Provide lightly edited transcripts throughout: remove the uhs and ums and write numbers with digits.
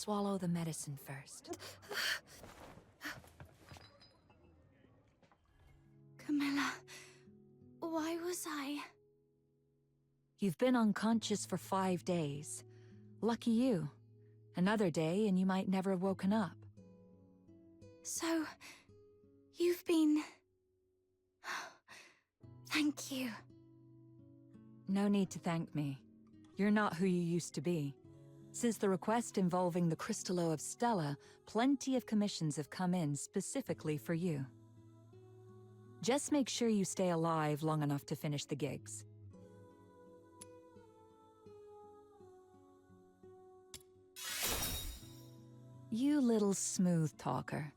swallow the medicine first. Camilla, why was I? You've been unconscious for 5 days. Lucky you. Another day and you might never have woken up. So, you've been... Thank you. No need to thank me. You're not who you used to be. Since the request involving the Crystallo of Stella, plenty of commissions have come in specifically for you. Just make sure you stay alive long enough to finish the gigs. You little smooth talker.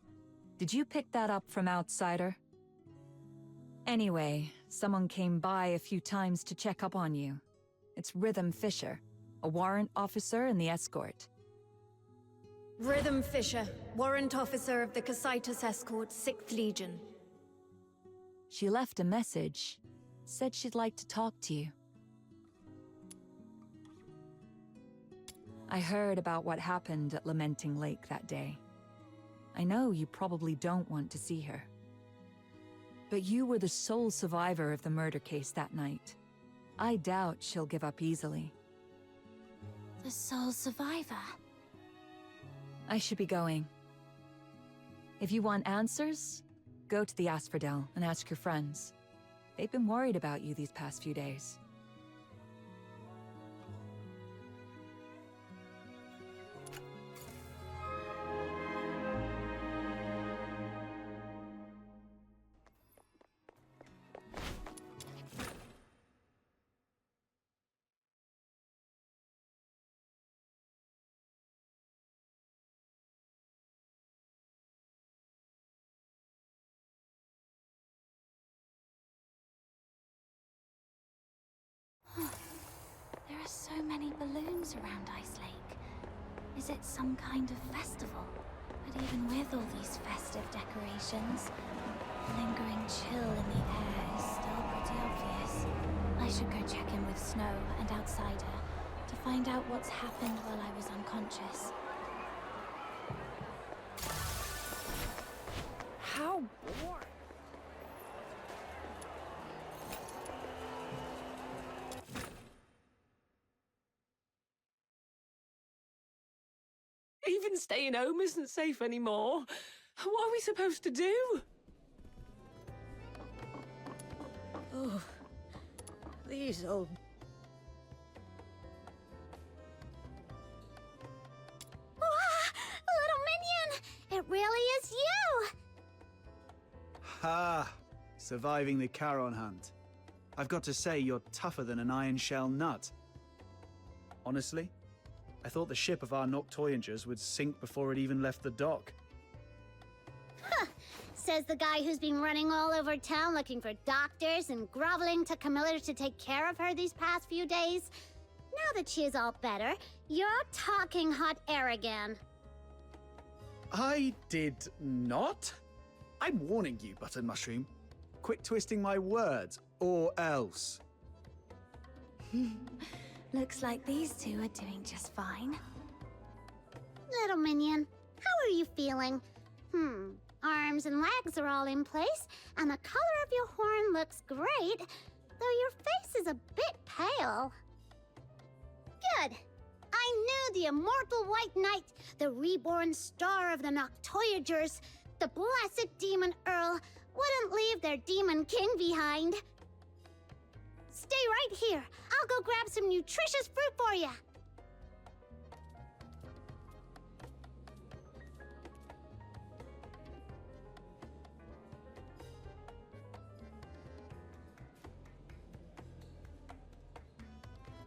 Did you pick that up from Outsider? Anyway, someone came by a few times to check up on you. It's Rhythm Fisher, a warrant officer in the escort. Rhythm Fisher, warrant officer of the Cassitus Escort, 6th Legion. She left a message. Said she'd like to talk to you. I heard about what happened at Lamenting Lake that day. I know you probably don't want to see her. But you were the sole survivor of the murder case that night. I doubt she'll give up easily. The sole survivor? I should be going. If you want answers, go to the Asphodel and ask your friends. They've been worried about you these past few days. There are so many balloons around Ice Lake. Is it some kind of festival? But even with all these festive decorations, the lingering chill in the air is still pretty obvious. I should go check in with Snow and Outsider to find out what's happened while I was unconscious. How boring. Even staying home isn't safe anymore. What are we supposed to do? Oh, these old... Little minion! It really is you! Ha! Surviving the Charon hunt. I've got to say, you're tougher than an iron shell nut. Honestly, I thought the ship of our Noctoyangers would sink before it even left the dock. Huh, says the guy who's been running all over town looking for doctors and groveling to Camilla to take care of her these past few days. Now that she is all better, you're talking hot air again. I did not? I'm warning you, Button Mushroom. Quit twisting my words, or else. Looks like these two are doing just fine. Little minion, how are you feeling? Arms and legs are all in place, and the color of your horn looks great, though your face is a bit pale. Good. I knew the immortal White Knight, the reborn star of the Noctoyagers, the blessed Demon Earl, wouldn't leave their Demon King behind. Stay right here. I'll go grab some nutritious fruit for you.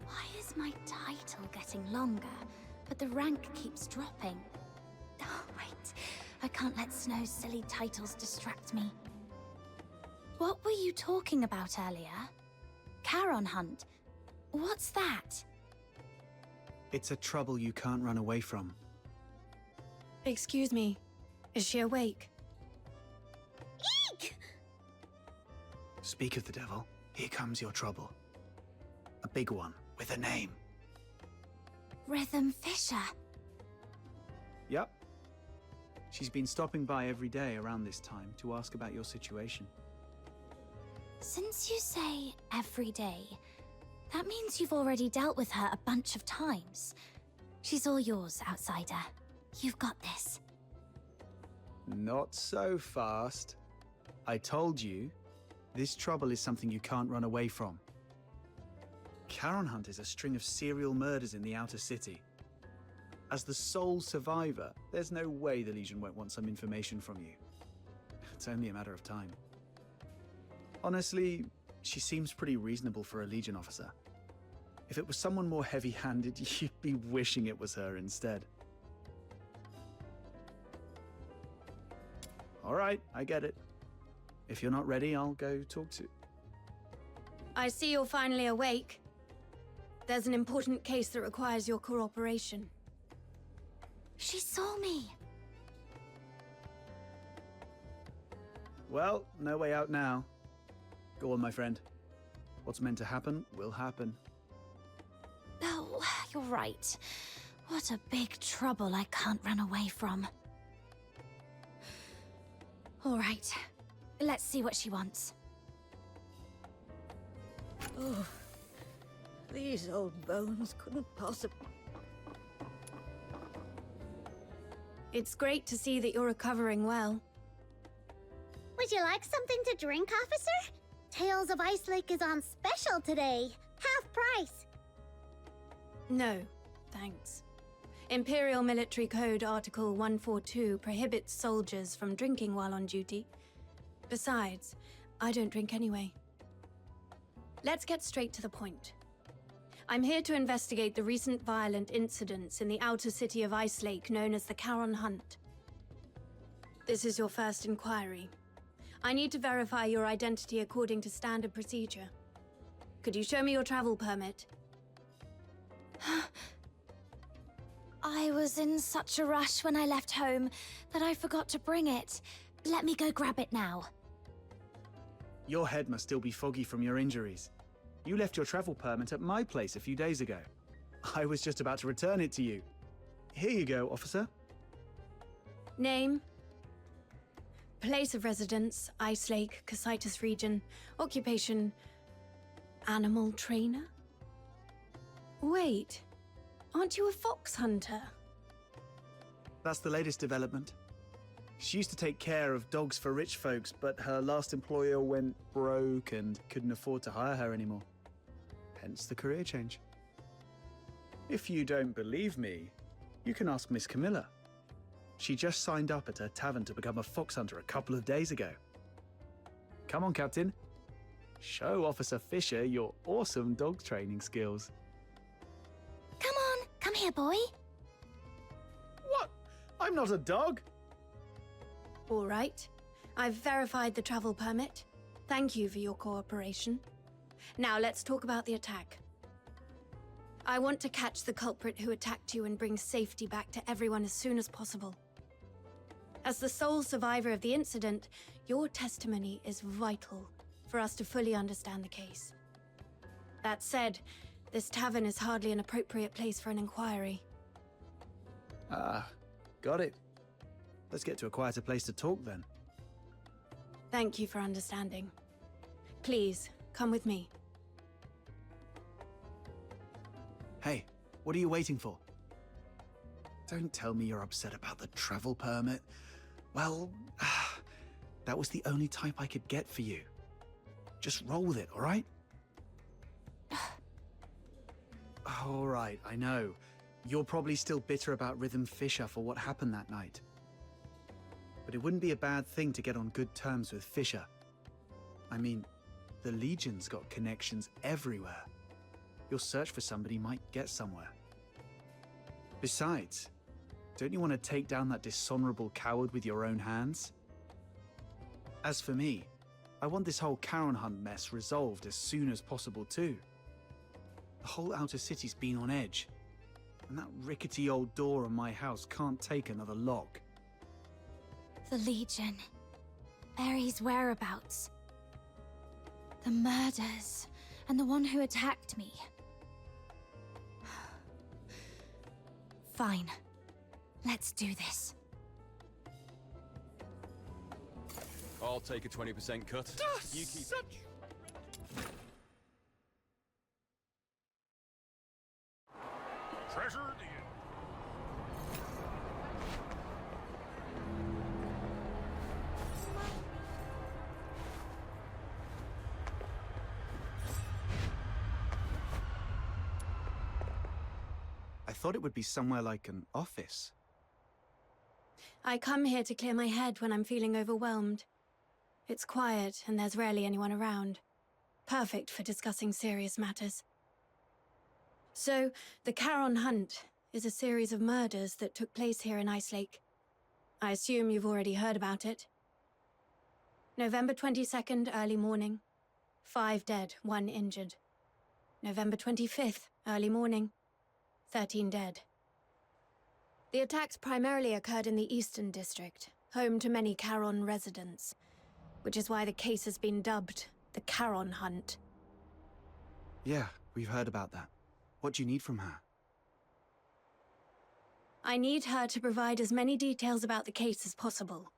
Why is my title getting longer, but the rank keeps dropping? Oh, wait. I can't let Snow's silly titles distract me. What were you talking about earlier? Charon hunt? What's that? It's a trouble you can't run away from. Excuse me. Is she awake? Eek! Speak of the devil, here comes your trouble. A big one, with a name. Rhythm Fisher. Yep. She's been stopping by every day around this time to ask about your situation. Since you say every day, that means you've already dealt with her a bunch of times. She's all yours, outsider. You've got this. Not so fast. I told you, this trouble is something you can't run away from. Charon Hunt is a string of serial murders in the outer city. As the sole survivor, there's no way the Legion won't want some information from you. It's only a matter of time. Honestly, she seems pretty reasonable for a Legion officer. If it was someone more heavy-handed, you'd be wishing it was her instead. All right, I get it. If you're not ready, I'll go talk to... I see you're finally awake. There's an important case that requires your cooperation. She saw me. Well, no way out now. Go on, my friend. What's meant to happen will happen. Oh, you're right. What a big trouble I can't run away from. All right, let's see what she wants. Oh, these old bones couldn't possibly... It's great to see that you're recovering well. Would you like something to drink, officer? Tales of Ice Lake is on special today. Half price. No, thanks. Imperial Military Code Article 142 prohibits soldiers from drinking while on duty. Besides, I don't drink anyway. Let's get straight to the point. I'm here to investigate the recent violent incidents in the outer city of Ice Lake known as the Charon Hunt. This is your first inquiry. I need to verify your identity according to standard procedure. Could you show me your travel permit? I was in such a rush when I left home that I forgot to bring it. Let me go grab it now. Your head must still be foggy from your injuries. You left your travel permit at my place a few days ago. I was just about to return it to you. Here you go, officer. Name? Place of residence, Ice Lake, Cocytus region. Occupation, animal trainer? Wait, aren't you a fox hunter? That's the latest development. She used to take care of dogs for rich folks, but her last employer went broke and couldn't afford to hire her anymore. Hence the career change. If you don't believe me, you can ask Miss Camilla. She just signed up at her tavern to become a fox hunter a couple of days ago. Come on, Captain. Show Officer Fisher your awesome dog training skills. Come on, come here, boy. What? I'm not a dog. All right. I've verified the travel permit. Thank you for your cooperation. Now let's talk about the attack. I want to catch the culprit who attacked you and bring safety back to everyone as soon as possible. As the sole survivor of the incident, your testimony is vital for us to fully understand the case. That said, this tavern is hardly an appropriate place for an inquiry. Got it. Let's get to a quieter place to talk then. Thank you for understanding. Please, come with me. Hey, what are you waiting for? Don't tell me you're upset about the travel permit. Well, that was the only type I could get for you. Just roll with it, all right? All right, I know. You're probably still bitter about Rhythm Fisher for what happened that night. But it wouldn't be a bad thing to get on good terms with Fisher. I mean, the Legion's got connections everywhere. Your search for somebody might get somewhere. Besides, don't you want to take down that dishonorable coward with your own hands? As for me, I want this whole Charon Hunt mess resolved as soon as possible too. The whole outer city's been on edge, and that rickety old door on my house can't take another lock. The Legion. Ares' whereabouts. The murders, and the one who attacked me. Fine. Let's do this. I'll take a 20% cut. You keep it. Treasure the I thought it would be somewhere like an office. I come here to clear my head when I'm feeling overwhelmed. It's quiet and there's rarely anyone around. Perfect for discussing serious matters. So, the Charon Hunt is a series of murders that took place here in Ice Lake. I assume you've already heard about it. November 22nd, early morning. 5 dead, 1 injured. November 25th, early morning. 13 dead. The attacks primarily occurred in the Eastern District, home to many Charon residents, which is why the case has been dubbed the Charon Hunt. Yeah, we've heard about that. What do you need from her? I need her to provide as many details about the case as possible.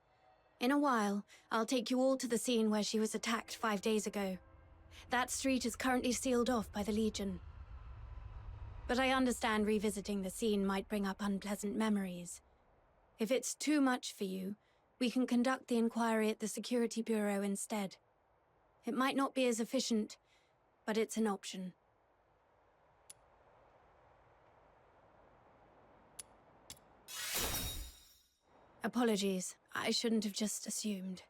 In a while, I'll take you all to the scene where she was attacked 5 days ago. That street is currently sealed off by the Legion. But I understand revisiting the scene might bring up unpleasant memories. If it's too much for you, we can conduct the inquiry at the Security Bureau instead. It might not be as efficient, but it's an option. Apologies, I shouldn't have just assumed.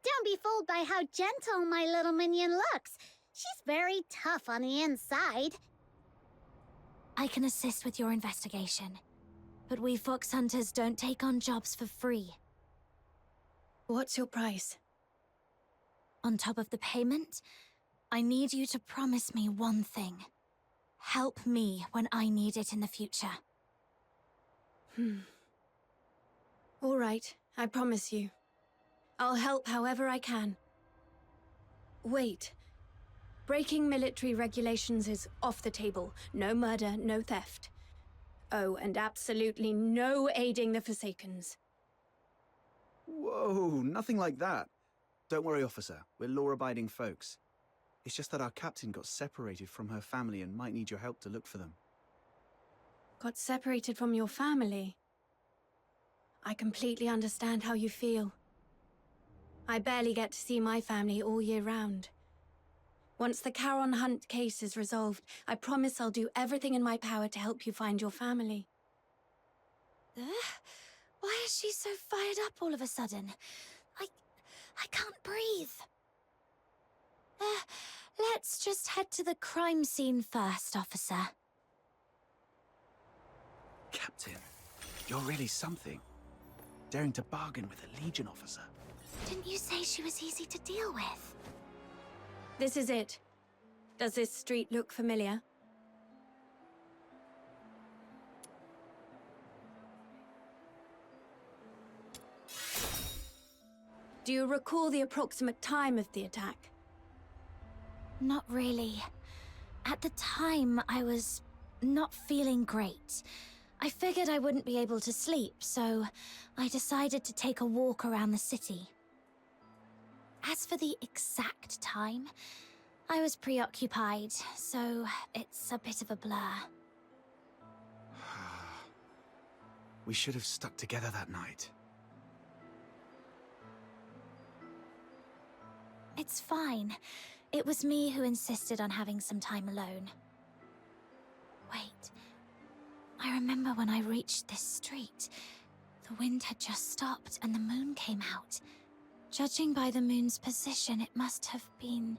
Don't be fooled by how gentle my little minion looks. She's very tough on the inside. I can assist with your investigation, but we fox hunters don't take on jobs for free. What's your price? On top of the payment, I need you to promise me one thing. Help me when I need it in the future. All right, I promise you. I'll help however I can. Wait. Breaking military regulations is off the table. No murder, no theft. Oh, and absolutely no aiding the Forsakens. Whoa, nothing like that. Don't worry, officer. We're law-abiding folks. It's just that our captain got separated from her family and might need your help to look for them. Got separated from your family? I completely understand how you feel. I barely get to see my family all year round. Once the Charon Hunt case is resolved, I promise I'll do everything in my power to help you find your family. Why is she so fired up all of a sudden? I can't breathe. Let's just head to the crime scene first, officer. Captain, you're really something. Daring to bargain with a Legion officer. Didn't you say she was easy to deal with? This is it. Does this street look familiar? Do you recall the approximate time of the attack? Not really. At the time, I was not feeling great. I figured I wouldn't be able to sleep, so I decided to take a walk around the city. As for the exact time, I was preoccupied, so it's a bit of a blur. We should have stuck together that night. It's fine. It was me who insisted on having some time alone. Wait. I remember when I reached this street. The wind had just stopped and the moon came out. Judging by the moon's position, it must have been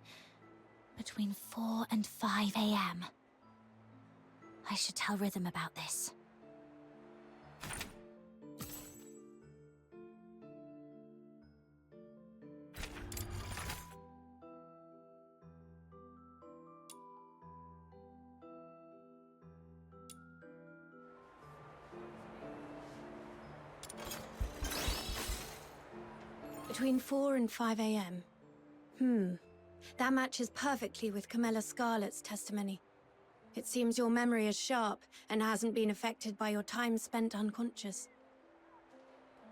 between 4 and 5 a.m. I should tell Rhythm about this. Between 4 and 5 a.m. That matches perfectly with Camilla Scarlet's testimony. It seems your memory is sharp and hasn't been affected by your time spent unconscious.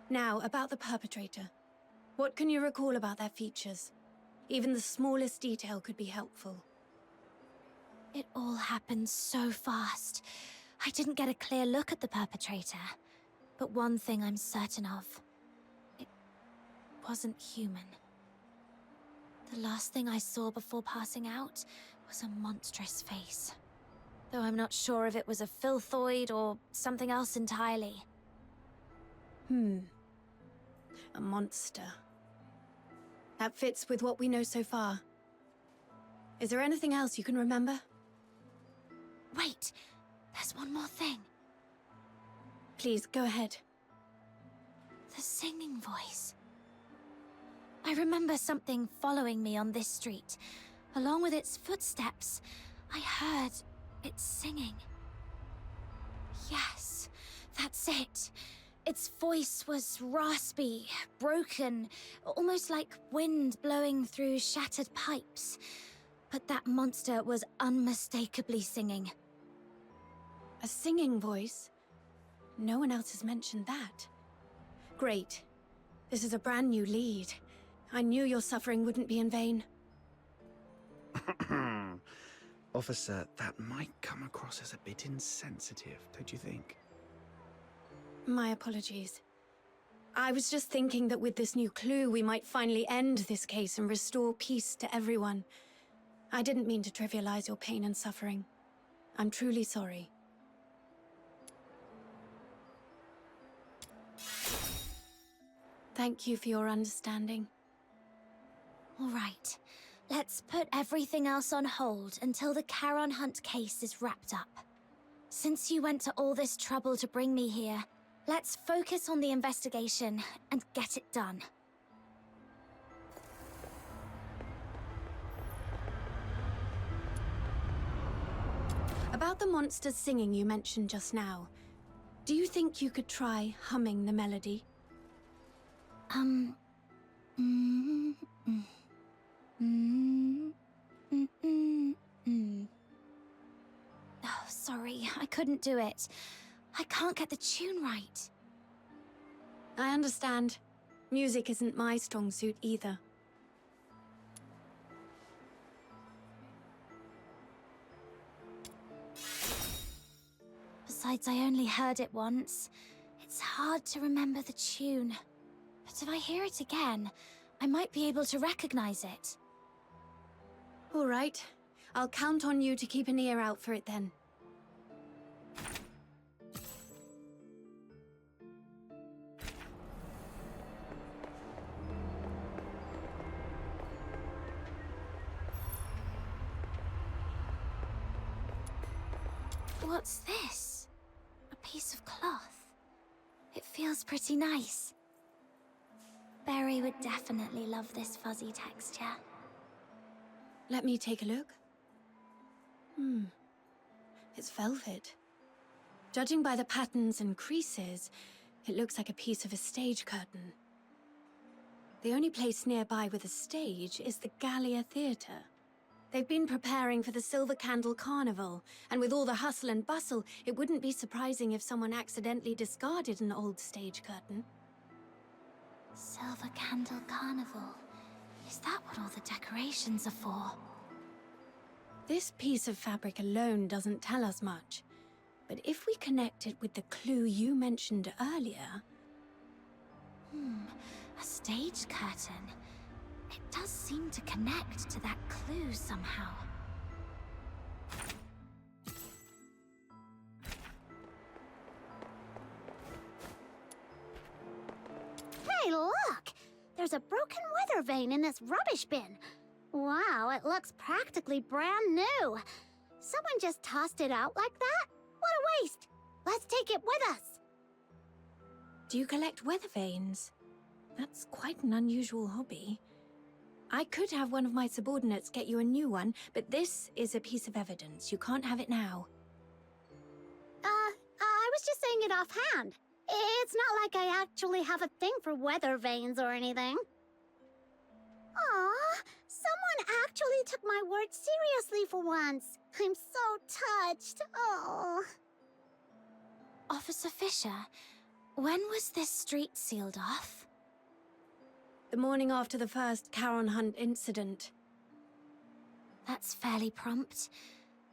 Now, about the perpetrator. What can you recall about their features? Even the smallest detail could be helpful. It all happened so fast. I didn't get a clear look at the perpetrator. But one thing I'm certain of. It wasn't human. The last thing I saw before passing out was a monstrous face. Though I'm not sure if it was a filthoid or something else entirely. A monster. That fits with what we know so far. Is there anything else you can remember? Wait, there's one more thing. Please, go ahead. The singing voice. I remember something following me on this street. Along with its footsteps, I heard it singing. Yes, that's it. Its voice was raspy, broken, almost like wind blowing through shattered pipes. But that monster was unmistakably singing. A singing voice? No one else has mentioned that. Great. This is a brand new lead. I knew your suffering wouldn't be in vain. Officer, that might come across as a bit insensitive, don't you think? My apologies. I was just thinking that with this new clue, we might finally end this case and restore peace to everyone. I didn't mean to trivialize your pain and suffering. I'm truly sorry. Thank you for your understanding. All right, let's put everything else on hold until the Charon Hunt case is wrapped up. Since you went to all this trouble to bring me here, let's focus on the investigation and get it done. About the monster singing you mentioned just now, do you think you could try humming the melody? Oh, sorry, I couldn't do it. I can't get the tune right. I understand. Music isn't my strong suit either. Besides, I only heard it once. It's hard to remember the tune. But if I hear it again, I might be able to recognize it. All right. I'll count on you to keep an ear out for it then. What's this? A piece of cloth. It feels pretty nice. Barry would definitely love this fuzzy texture. Let me take a look. It's velvet. Judging by the patterns and creases, it looks like a piece of a stage curtain. The only place nearby with a stage is the Gallia Theatre. They've been preparing for the Silver Candle Carnival, and with all the hustle and bustle, it wouldn't be surprising if someone accidentally discarded an old stage curtain. Silver Candle Carnival. Is that what all the decorations are for? This piece of fabric alone doesn't tell us much, but if we connect it with the clue you mentioned earlier... A stage curtain. It does seem to connect to that clue somehow. Hey, look! There's a broken weather vane in this rubbish bin. Wow, it looks practically brand new. Someone just tossed it out like that? What a waste! Let's take it with us. Do you collect weather vanes? That's quite an unusual hobby. I could have one of my subordinates get you a new one, but this is a piece of evidence. You can't have it now. I was just saying it offhand. It's not like I actually have a thing for weather vanes or anything. Aw, someone Someone actually took my words seriously for once. I'm so touched. Oh. Officer Fisher, when was this street sealed off? The morning after the first Charon Hunt incident. That's fairly prompt.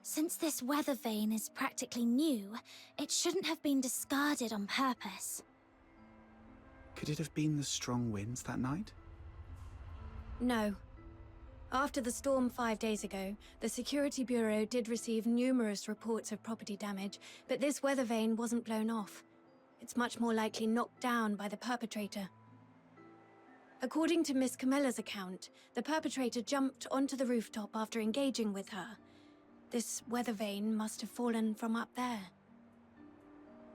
Since this weather vane is practically new, it shouldn't have been discarded on purpose. Could it have been the strong winds that night? No. After the storm 5 days ago, the Security Bureau did receive numerous reports of property damage, but this weather vane wasn't blown off. It's much more likely knocked down by the perpetrator. According to Miss Camilla's account, the perpetrator jumped onto the rooftop after engaging with her. This weather vane must have fallen from up there.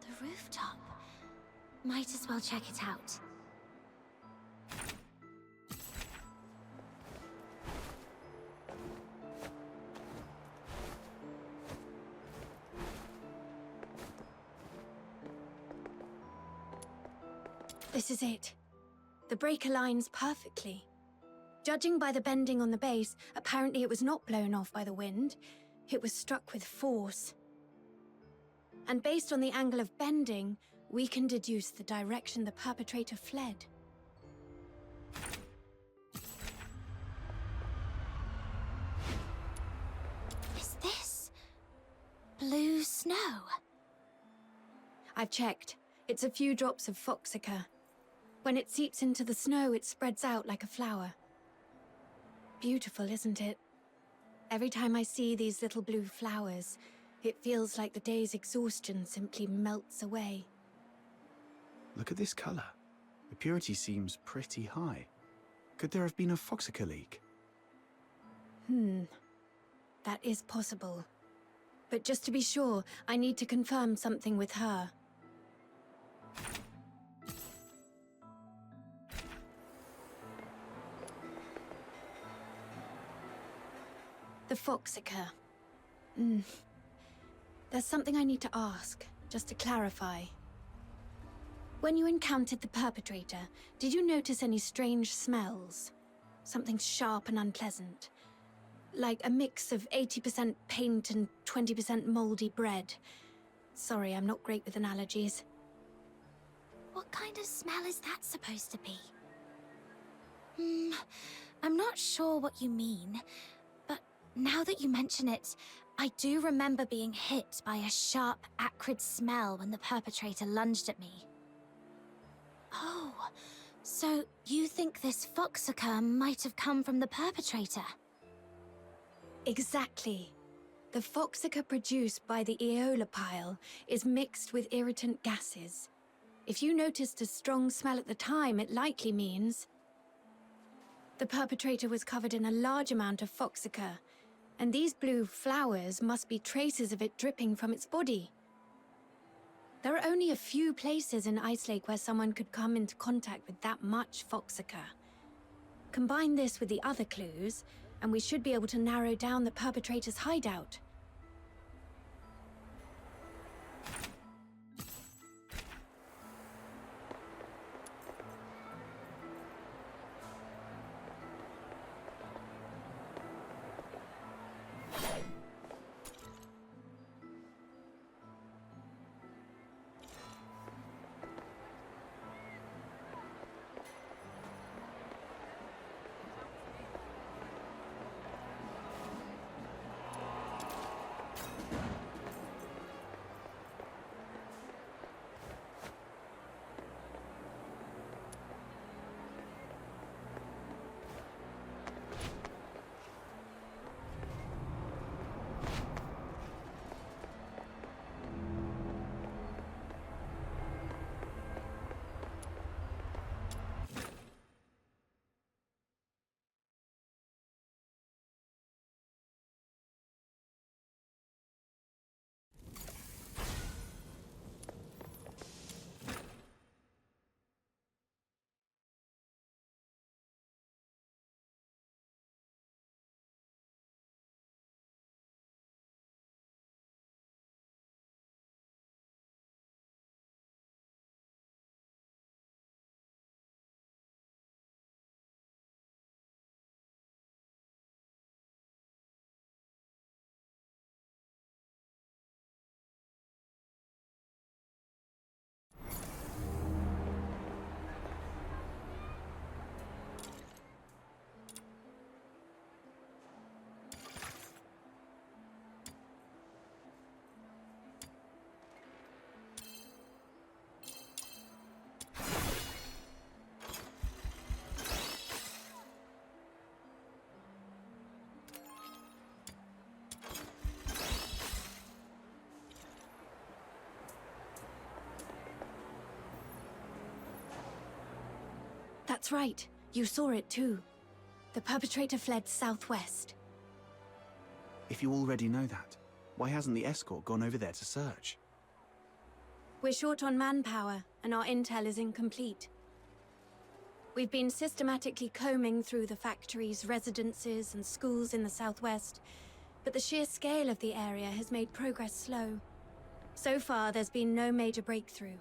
The rooftop. Might as well check it out. This is it. The break aligns perfectly. Judging by the bending on the base, apparently it was not blown off by the wind. It was struck with force. And based on the angle of bending, we can deduce the direction the perpetrator fled. Is this blue snow? I've checked. It's a few drops of foxica. When it seeps into the snow, it spreads out like a flower. Beautiful, isn't it? Every time I see these little blue flowers, it feels like the day's exhaustion simply melts away. Look at this color. The purity seems pretty high. Could there have been a foxica leak? That is possible. But just to be sure, I need to confirm something with her. The foxica. There's something I need to ask, just to clarify. When you encountered the perpetrator, did you notice any strange smells? Something sharp and unpleasant? Like a mix of 80% paint and 20% moldy bread. Sorry, I'm not great with analogies. What kind of smell is that supposed to be? I'm not sure what you mean, but now that you mention it, I do remember being hit by a sharp, acrid smell when the perpetrator lunged at me. Oh, so you think this foxica might have come from the perpetrator? Exactly. The foxica produced by the Aeola pile is mixed with irritant gases. If you noticed a strong smell at the time, it likely means the perpetrator was covered in a large amount of foxica, and these blue flowers must be traces of it dripping from its body. There are only a few places in Ice Lake where someone could come into contact with that much foxica. Combine this with the other clues, and we should be able to narrow down the perpetrator's hideout. That's right. You saw it too. The perpetrator fled southwest. If you already know that, why hasn't the escort gone over there to search? We're short on manpower, and our intel is incomplete. We've been systematically combing through the factories, residences, and schools in the southwest, but the sheer scale of the area has made progress slow. So far, there's been no major breakthrough.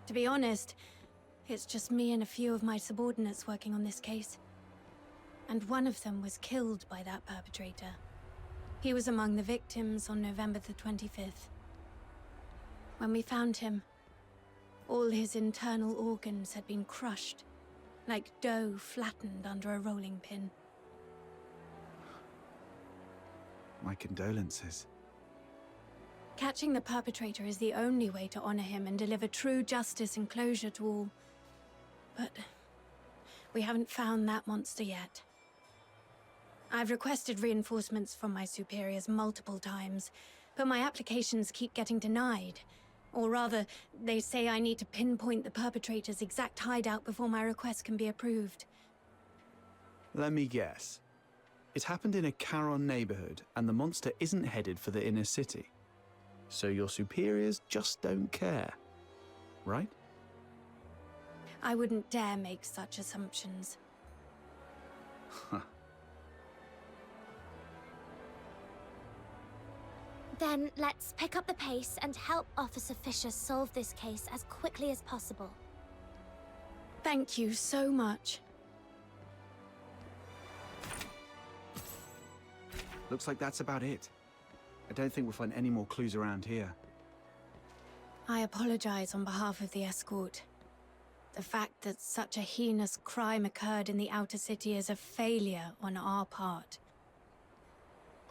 To be honest, it's just me and a few of my subordinates working on this case. And one of them was killed by that perpetrator. He was among the victims on November the 25th. When we found him, all his internal organs had been crushed, like dough flattened under a rolling pin. My condolences. Catching the perpetrator is the only way to honor him and deliver true justice and closure to all. But we haven't found that monster yet. I've requested reinforcements from my superiors multiple times, but my applications keep getting denied. Or rather, they say I need to pinpoint the perpetrator's exact hideout before my request can be approved. Let me guess. It happened in a Charon neighborhood, and the monster isn't headed for the inner city. So your superiors just don't care, right? I wouldn't dare make such assumptions. Then let's pick up the pace and help Officer Fisher solve this case as quickly as possible. Thank you so much. Looks like that's about it. I don't think we'll find any more clues around here. I apologize on behalf of the escort. The fact that such a heinous crime occurred in the outer city is a failure on our part.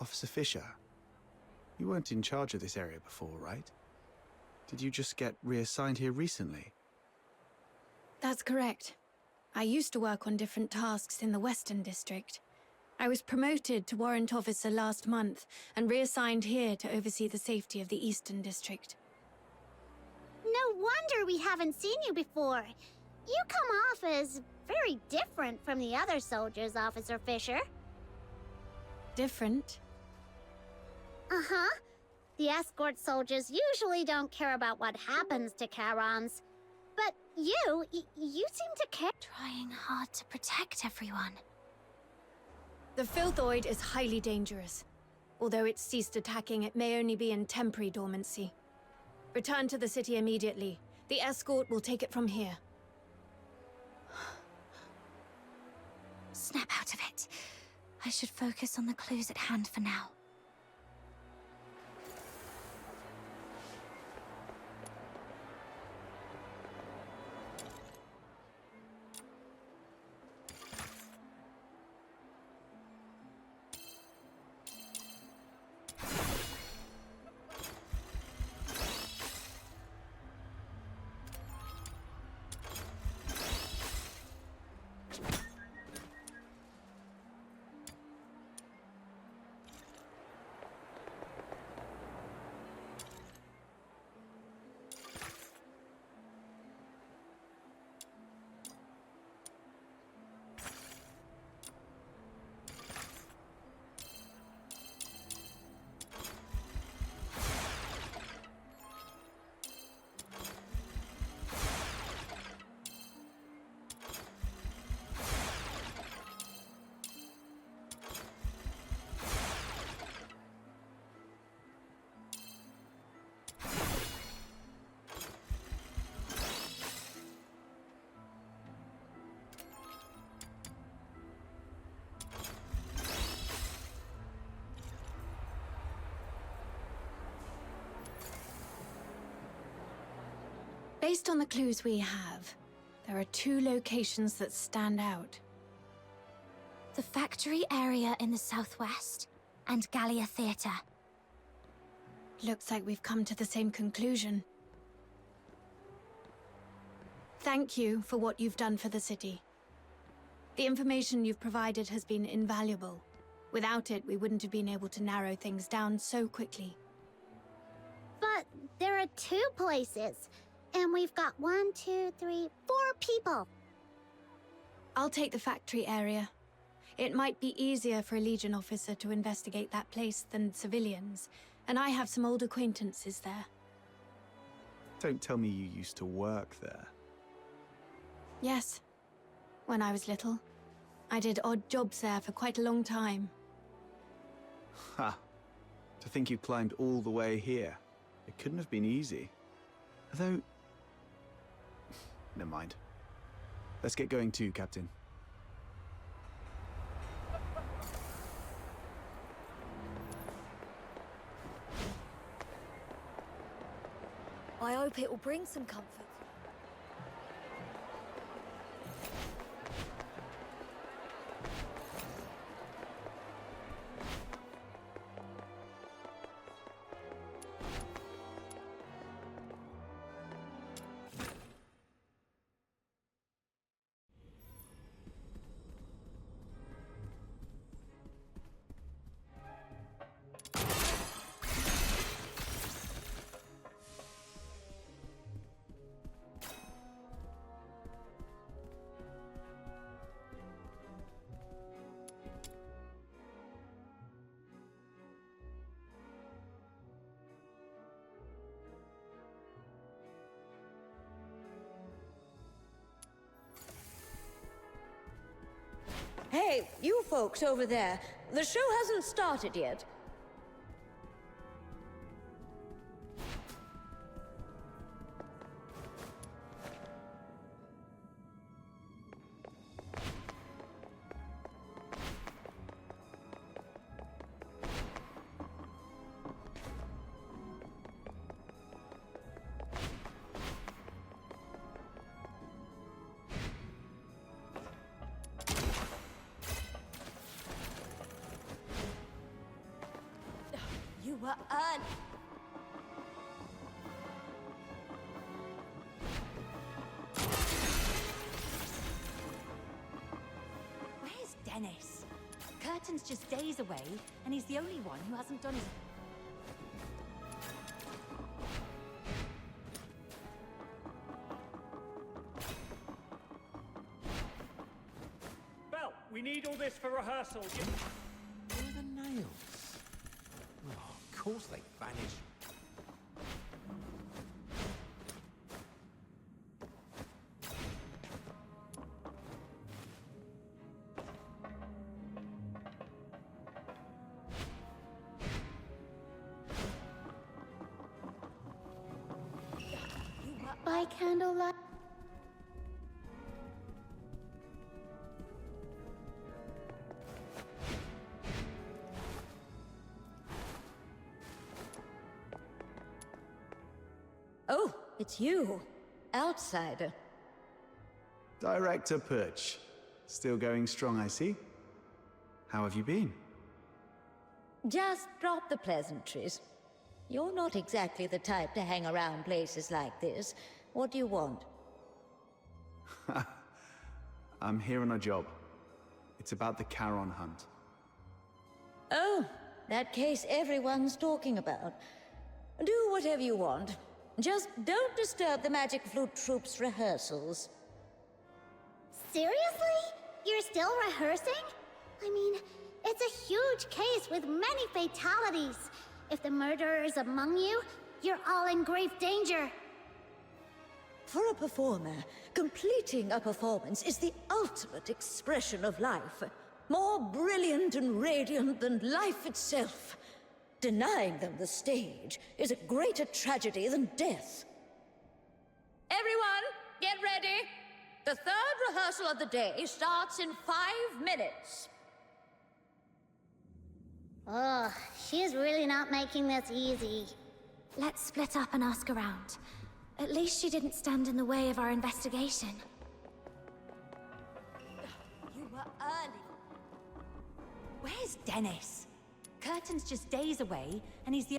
Officer Fisher, you weren't in charge of this area before, right? Did you just get reassigned here recently? That's correct. I used to work on different tasks in the Western District. I was promoted to Warrant Officer last month and reassigned here to oversee the safety of the Eastern District. No wonder we haven't seen you before. You come off as very different from the other soldiers, Officer Fisher. Different? Uh-huh. The escort soldiers usually don't care about what happens to Charons. But you seem to care. Trying hard to protect everyone. The Filthoid is highly dangerous. Although it's ceased attacking, it may only be in temporary dormancy. Return to the city immediately. The escort will take it from here. Snap out of it. I should focus on the clues at hand for now. Based on the clues we have, there are two locations that stand out. The factory area in the southwest and Gallia Theatre. Looks like we've come to the same conclusion. Thank you for what you've done for the city. The information you've provided has been invaluable. Without it, we wouldn't have been able to narrow things down so quickly. But there are 2 places. And we've got 1, 2, 3, 4 people. I'll take the factory area. It might be easier for a Legion officer to investigate that place than civilians, and I have some old acquaintances there. Don't tell me you used to work there. Yes. When I was little. I did odd jobs there for quite a long time. Ha! To think you climbed all the way here. It couldn't have been easy. Though... Never mind. Let's get going too, Captain. I hope it will bring some comfort. Hey, you folks over there. The show hasn't started yet. You were early. Where's Dennis? Curtain's just days away, and he's the only one who hasn't done his... Belle, we need all this for rehearsal. Where are the nails? Oh, of course they vanish. By candlelight. Oh, it's you. Outsider. Director Perch. Still going strong, I see. How have you been? Just drop the pleasantries. You're not exactly the type to hang around places like this. What do you want? I'm here on a job. It's about the Charon hunt. Oh, that case everyone's talking about. Do whatever you want. Just don't disturb the Magic Flute Troop's rehearsals. Seriously? You're still rehearsing? I mean, it's a huge case with many fatalities. If the murderer is among you, you're all in grave danger. For a performer, completing a performance is the ultimate expression of life. More brilliant and radiant than life itself. Denying them the stage is a greater tragedy than death. Everyone, get ready! The third rehearsal of the day starts in 5 minutes. Ugh, she's really not making this easy. Let's split up and ask around. At least she didn't stand in the way of our investigation. You were early. Where's Dennis? Curtain's just days away, and he's the...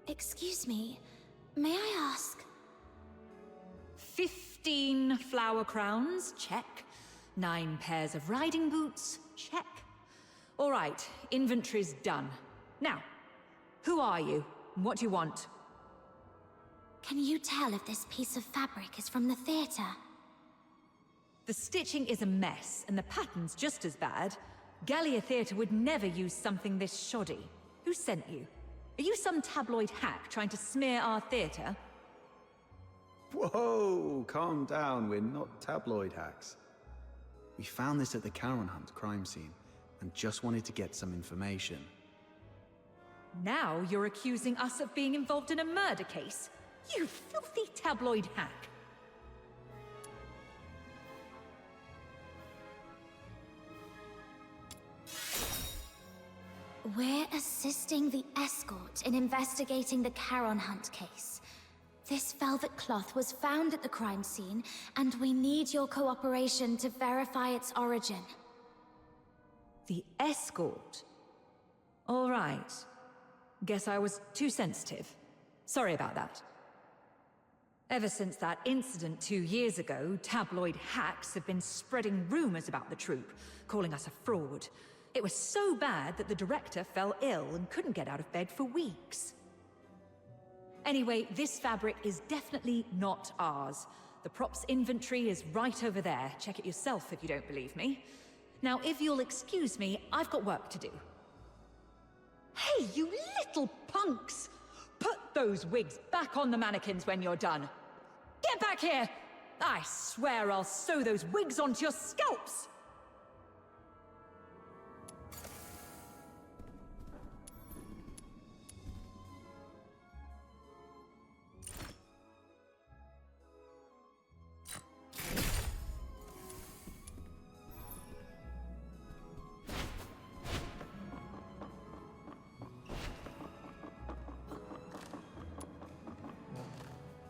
Excuse me, may I ask? 15 flower crowns, check. 9 pairs of riding boots, check. All right, inventory's done. Now, who are you? What do you want? Can you tell if this piece of fabric is from the theater? The stitching is a mess, and the pattern's just as bad. Gallia Theatre would never use something this shoddy. Who sent you? Are you some tabloid hack trying to smear our theatre? Whoa, calm down, we're not tabloid hacks. We found this at the Charon Hunt crime scene, and just wanted to get some information. Now you're accusing us of being involved in a murder case? You filthy tabloid hack! We're assisting the escort in investigating the Charon Hunt case. This velvet cloth was found at the crime scene, and we need your cooperation to verify its origin. The escort? All right. Guess I was too sensitive. Sorry about that. Ever since that incident 2 years ago, tabloid hacks have been spreading rumors about the troupe, calling us a fraud. It was so bad that the director fell ill and couldn't get out of bed for weeks. Anyway, this fabric is definitely not ours. The props inventory is right over there. Check it yourself if you don't believe me. Now, if you'll excuse me, I've got work to do. Hey, you little punks! Put those wigs back on the mannequins when you're done. Get back here! I swear I'll sew those wigs onto your scalps!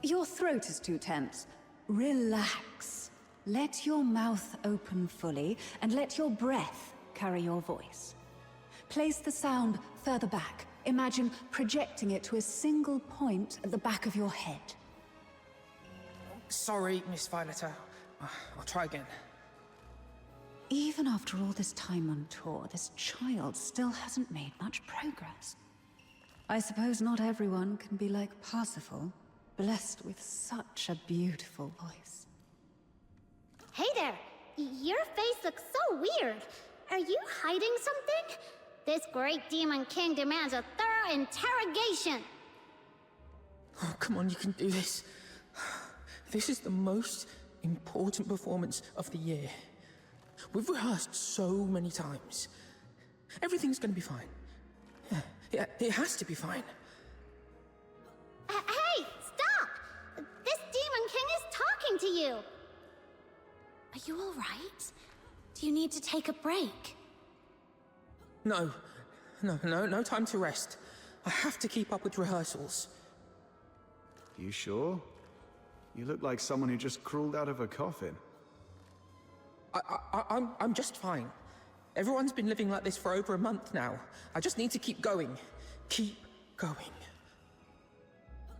Your throat is too tense. Relax. Let your mouth open fully, and let your breath carry your voice. Place the sound further back. Imagine projecting it to a single point at the back of your head. Sorry, Miss Violetta. I'll try again. Even after all this time on tour, this child still hasn't made much progress. I suppose not everyone can be like Parsifal, blessed with such a beautiful voice. Hey there! Your face looks so weird. Are you hiding something? This great demon king demands a thorough interrogation. Oh, come on, you can do this. This is the most important performance of the year. We've rehearsed so many times. Everything's gonna be fine. Yeah, it has to be fine. Hey, stop! This demon king is talking to you! Are you all right? Do you need to take a break? No time to rest. I have to keep up with rehearsals. You sure? You look like someone who just crawled out of a coffin. I'm just fine. Everyone's been living like this for over a month now. I just need to keep going. Keep going.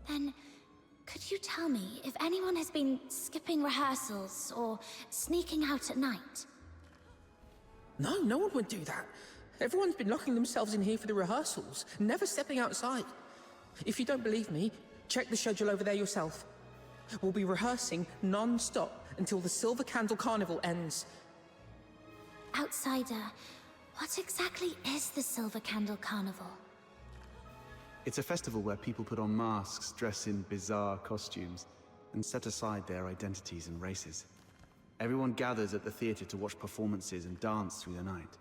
Then, could you tell me if anyone has been skipping rehearsals or sneaking out at night? No one would do that. Everyone's been locking themselves in here for the rehearsals, never stepping outside. If you don't believe me, check the schedule over there yourself. We'll be rehearsing non-stop until the Silver Candle Carnival ends. Outsider, what exactly is the Silver Candle Carnival? It's a festival where people put on masks, dress in bizarre costumes, and set aside their identities and races. Everyone gathers at the theater to watch performances and dance through the night.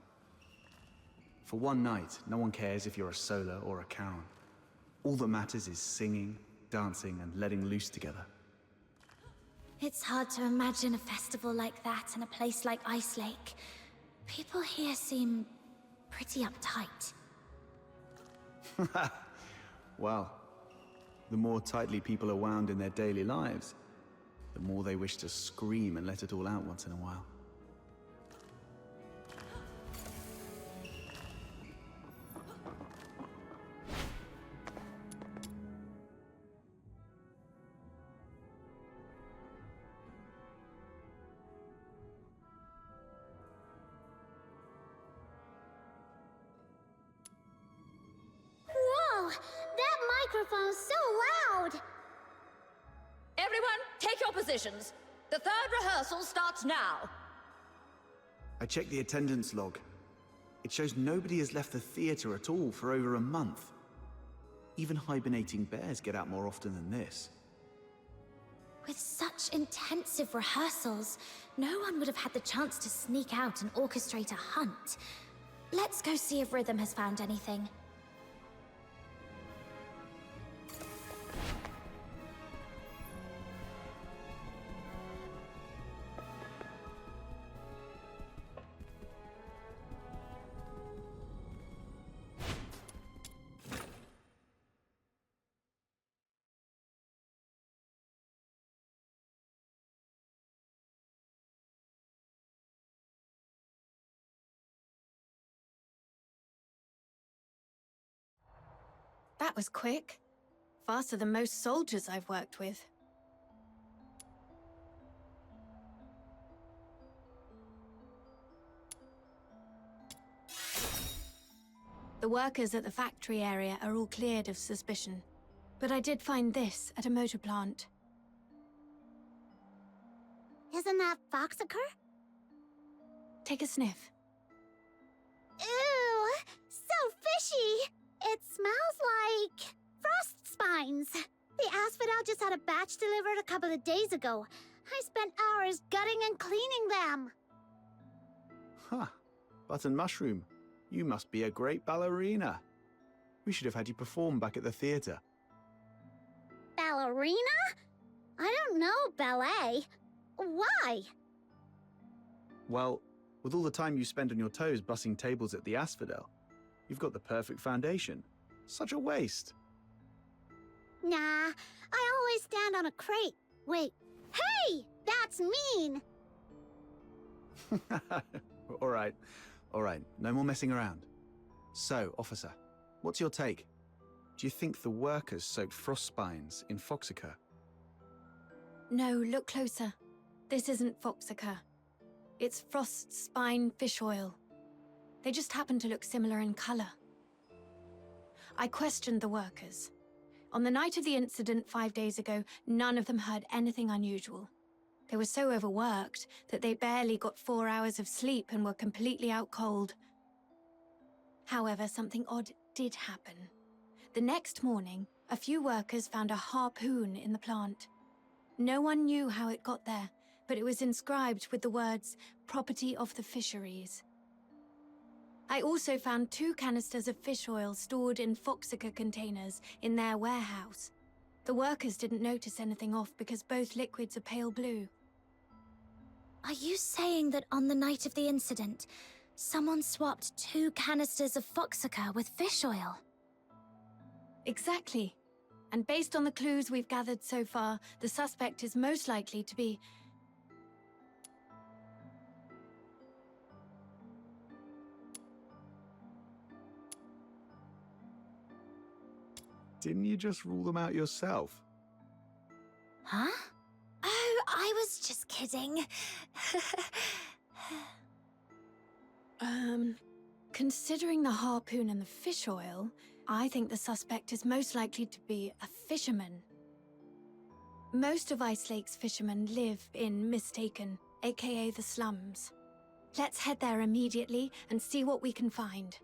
For one night, no one cares if you're a Solar or a Charon. All that matters is singing, dancing, and letting loose together. It's hard to imagine a festival like that in a place like Ice Lake. People here seem pretty uptight. Well, the more tightly people are wound in their daily lives, the more they wish to scream and let it all out once in a while. Whoa! That microphone's so loud! Everyone, take your positions. The third rehearsal starts now. I checked the attendance log. It shows nobody has left the theater at all for over a month. Even hibernating bears get out more often than this. With such intensive rehearsals, no one would have had the chance to sneak out and orchestrate a hunt. Let's go see if Rhythm has found anything. That was quick. Faster than most soldiers I've worked with. The workers at the factory area are all cleared of suspicion. But I did find this at a motor plant. Isn't that Foxacre? Take a sniff. Ew! So fishy! It smells like frost spines. The asphodel just had a batch delivered a couple of days ago. I spent hours gutting and cleaning them. Huh. Button Mushroom, you must be a great ballerina. We should have had you perform back at the theater. Ballerina? I don't know ballet. Why? Well, with all the time you spend on your toes bussing tables at the Asphodel, you've got the perfect foundation. Such a waste. Nah, I always stand on a crate. Wait, hey! That's mean! All right. No more messing around. So, officer, what's your take? Do you think the workers soaked frost spines in Foxacre? No, look closer. This isn't Foxacre. It's frost spine fish oil. They just happen to look similar in color. I questioned the workers. On the night of the incident 5 days ago, none of them heard anything unusual. They were so overworked that they barely got 4 hours of sleep and were completely out cold. However, something odd did happen. The next morning, a few workers found a harpoon in the plant. No one knew how it got there, but it was inscribed with the words, "Property of the Fisheries." I also found 2 canisters of fish oil stored in Foxacre containers in their warehouse. The workers didn't notice anything off because both liquids are pale blue. Are you saying that on the night of the incident, someone swapped 2 canisters of Foxacre with fish oil? Exactly. And based on the clues we've gathered so far, the suspect is most likely to be... Didn't you just rule them out yourself? Huh? Oh, I was just kidding. Considering the harpoon and the fish oil, I think the suspect is most likely to be a fisherman. Most of Ice Lake's fishermen live in Mistaken, aka the slums. Let's head there immediately and see what we can find.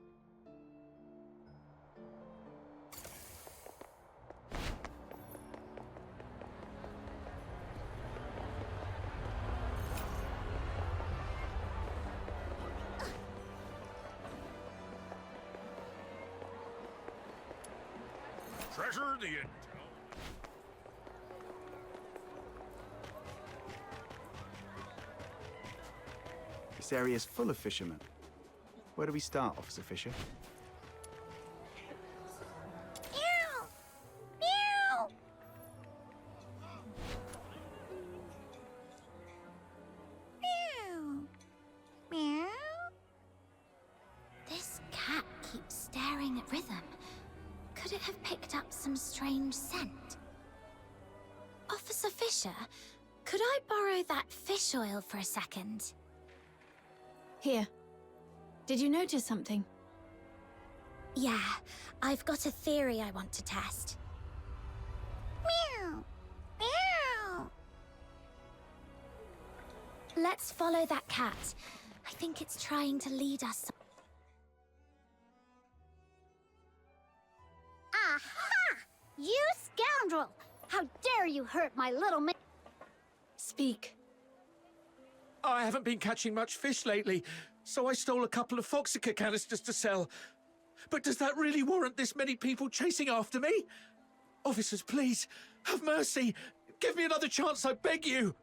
Treasure the intel. This area's full of fishermen. Where do we start, Officer Fisher? Meow! Meow! Meow! Meow! This cat keeps staring at Rhythm. Could it have picked up some strange scent? Officer Fisher, could I borrow that fish oil for a second? Here. Did you notice something? Yeah, I've got a theory I want to test. Meow! Meow! Let's follow that cat. I think it's trying to lead us. Aha! You scoundrel! How dare you hurt my little ma- Speak. I haven't been catching much fish lately, so I stole a couple of Foxica canisters to sell. But does that really warrant this many people chasing after me? Officers, please, have mercy. Give me another chance, I beg you.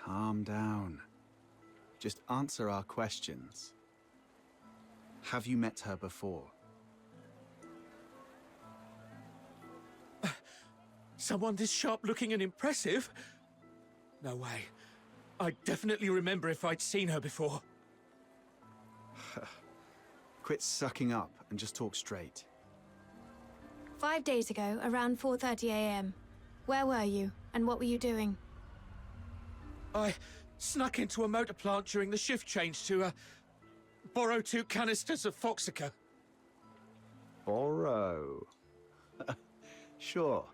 Calm down. Just answer our questions. Have you met her before? Someone this sharp-looking and impressive? No way. I'd definitely remember if I'd seen her before. Quit sucking up and just talk straight. 5 days ago, around 4:30 a.m. Where were you, and what were you doing? I snuck into a motor plant during the shift change to, borrow 2 canisters of Foxica. Borrow? Sure.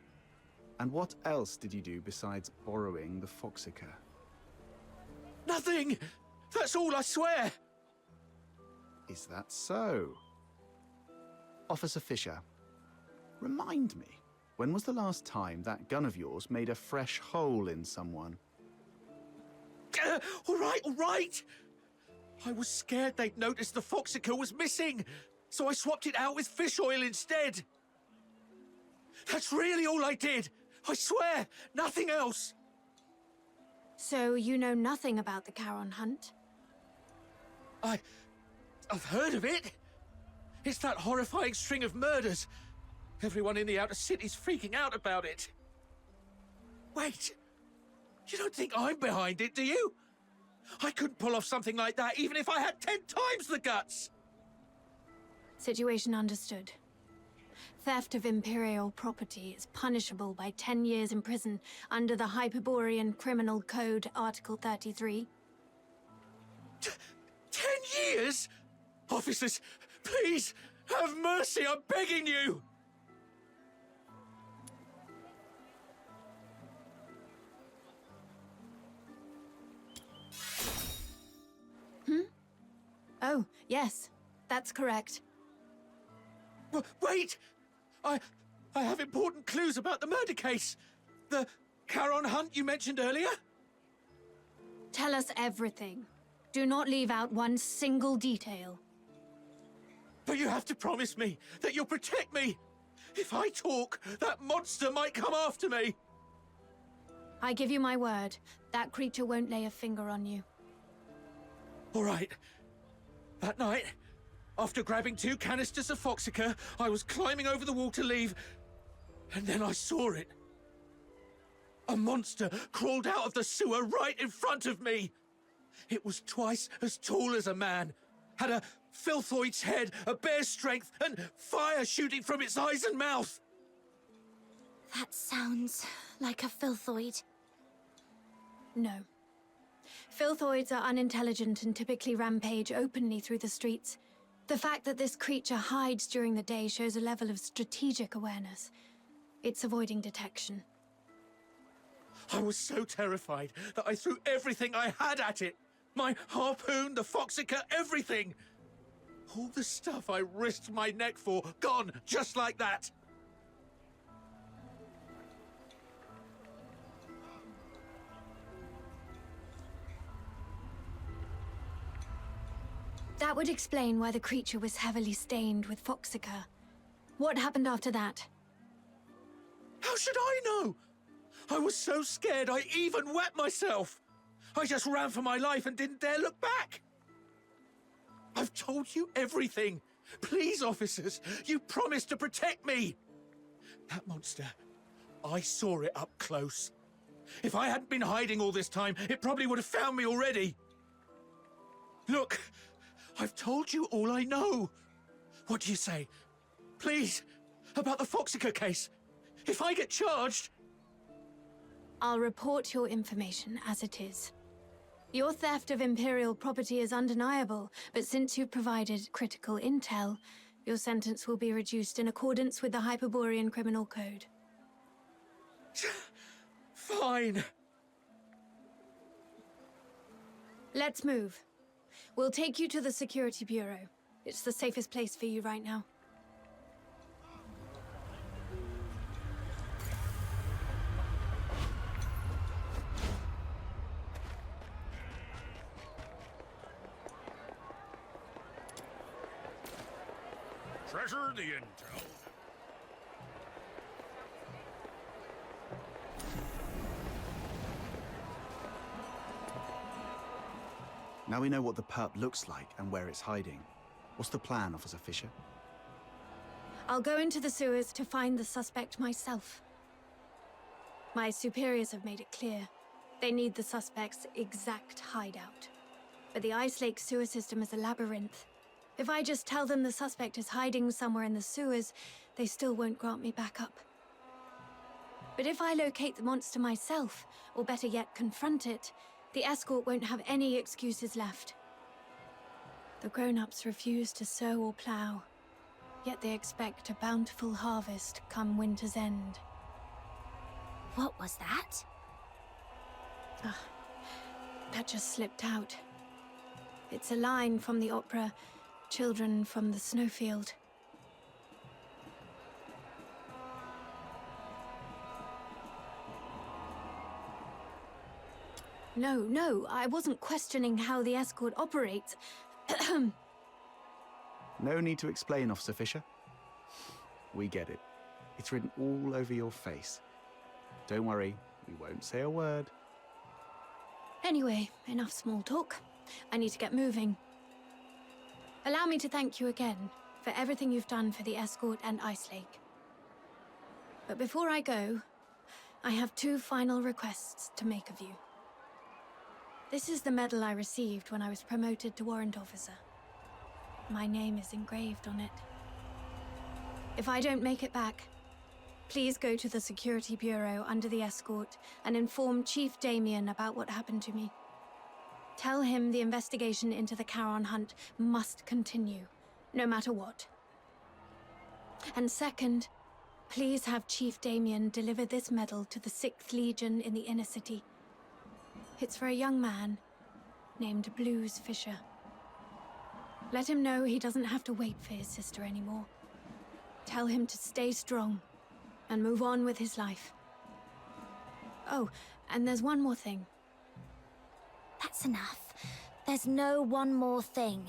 And what else did you do besides borrowing the Foxica? Nothing! That's all, I swear! Is that so? Officer Fisher, remind me, when was the last time that gun of yours made a fresh hole in someone? All right! I was scared they'd noticed the Foxica was missing, so I swapped it out with fish oil instead. That's really all I did! I swear, nothing else! So you know nothing about the Charon hunt? I've heard of it. It's that horrifying string of murders. Everyone in the outer city's freaking out about it. Wait, you don't think I'm behind it, do you? I couldn't pull off something like that even if I had 10 times the guts! Situation understood. Theft of Imperial property is punishable by 10 years in prison under the Hyperborean Criminal Code, Article 33. 10 years? Officers, please, have mercy, I'm begging you! Oh, yes, that's correct. Wait! I have important clues about the murder case. The Charon hunt you mentioned earlier? Tell us everything. Do not leave out one single detail. But you have to promise me that you'll protect me. If I talk, that monster might come after me. I give you my word, that creature won't lay a finger on you. All right. That night, after grabbing 2 canisters of Foxica, I was climbing over the wall to leave, and then I saw it. A monster crawled out of the sewer right in front of me. It was twice as tall as a man, had a filthoid's head, a bear's strength, and fire shooting from its eyes and mouth. That sounds like a filthoid. No. Filthoids are unintelligent and typically rampage openly through the streets. The fact that this creature hides during the day shows a level of strategic awareness. It's avoiding detection. I was so terrified that I threw everything I had at it. My harpoon, the Foxica, everything. All the stuff I risked my neck for, gone just like that. That would explain why the creature was heavily stained with Foxica. What happened after that? How should I know? I was so scared I even wet myself. I just ran for my life and didn't dare look back. I've told you everything. Please, officers, you promised to protect me. That monster, I saw it up close. If I hadn't been hiding all this time, it probably would have found me already. Look, I've told you all I know. What do you say? Please, about the Foxica case. If I get charged... I'll report your information as it is. Your theft of Imperial property is undeniable, but since you provided critical intel, Your sentence will be reduced in accordance with the Hyperborean Criminal Code. Fine. Let's move. We'll take you to the Security Bureau. It's the safest place for you right now. Treasure the intel. Now we know what the perp looks like and where it's hiding. What's the plan, Officer Fisher? I'll go into the sewers to find the suspect myself. My superiors have made it clear. They need the suspect's exact hideout. But the Ice Lake sewer system is a labyrinth. If I just tell them the suspect is hiding somewhere in the sewers, they still won't grant me backup. But if I locate the monster myself, or better yet, confront it, the escort won't have any excuses left. The grown-ups refuse to sow or plow, yet they expect a bountiful harvest come winter's end. What was that? That just slipped out. It's a line from the opera, Children from the Snowfield. No, I wasn't questioning how the escort operates. No need to explain, Officer Fisher. We get it. It's written all over your face. Don't worry, we won't say a word. Anyway, enough small talk. I need to get moving. Allow me to thank you again for everything you've done for the escort and Ice Lake. But before I go, I have 2 final requests to make of you. This is the medal I received when I was promoted to warrant officer. My name is engraved on it. If I don't make it back, please go to the Security Bureau under the escort and inform Chief Damien about what happened to me. Tell him the investigation into the Charon hunt must continue, no matter what. And second, please have Chief Damien deliver this medal to the 6th Legion in the Inner City. It's for a young man named Blues Fisher. Let him know he doesn't have to wait for his sister anymore. Tell him to stay strong and move on with his life. Oh, and there's one more thing. That's enough. There's no one more thing.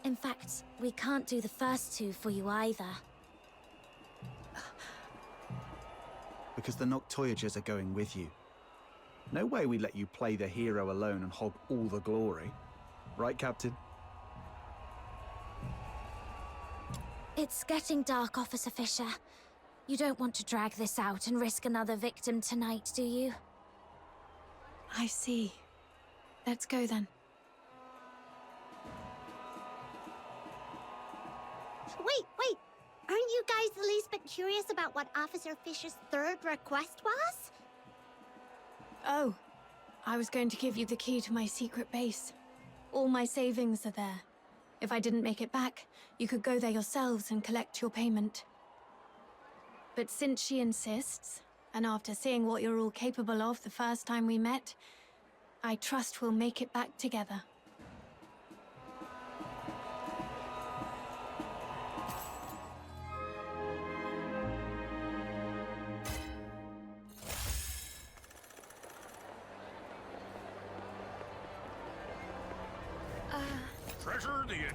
In fact, we can't do the first 2 for you either. Because the Noctoyagers are going with you. No way we let you play the hero alone and hog all the glory. Right, Captain? It's getting dark, Officer Fisher. You don't want to drag this out and risk another victim tonight, do you? I see. Let's go then. Wait! Aren't you guys the least bit curious about what Officer Fisher's 3rd request was? Oh, I was going to give you the key to my secret base. All my savings are there. If I didn't make it back, you could go there yourselves and collect your payment. But since she insists, and after seeing what you're all capable of the first time we met, I trust we'll make it back together. Treasure the intel.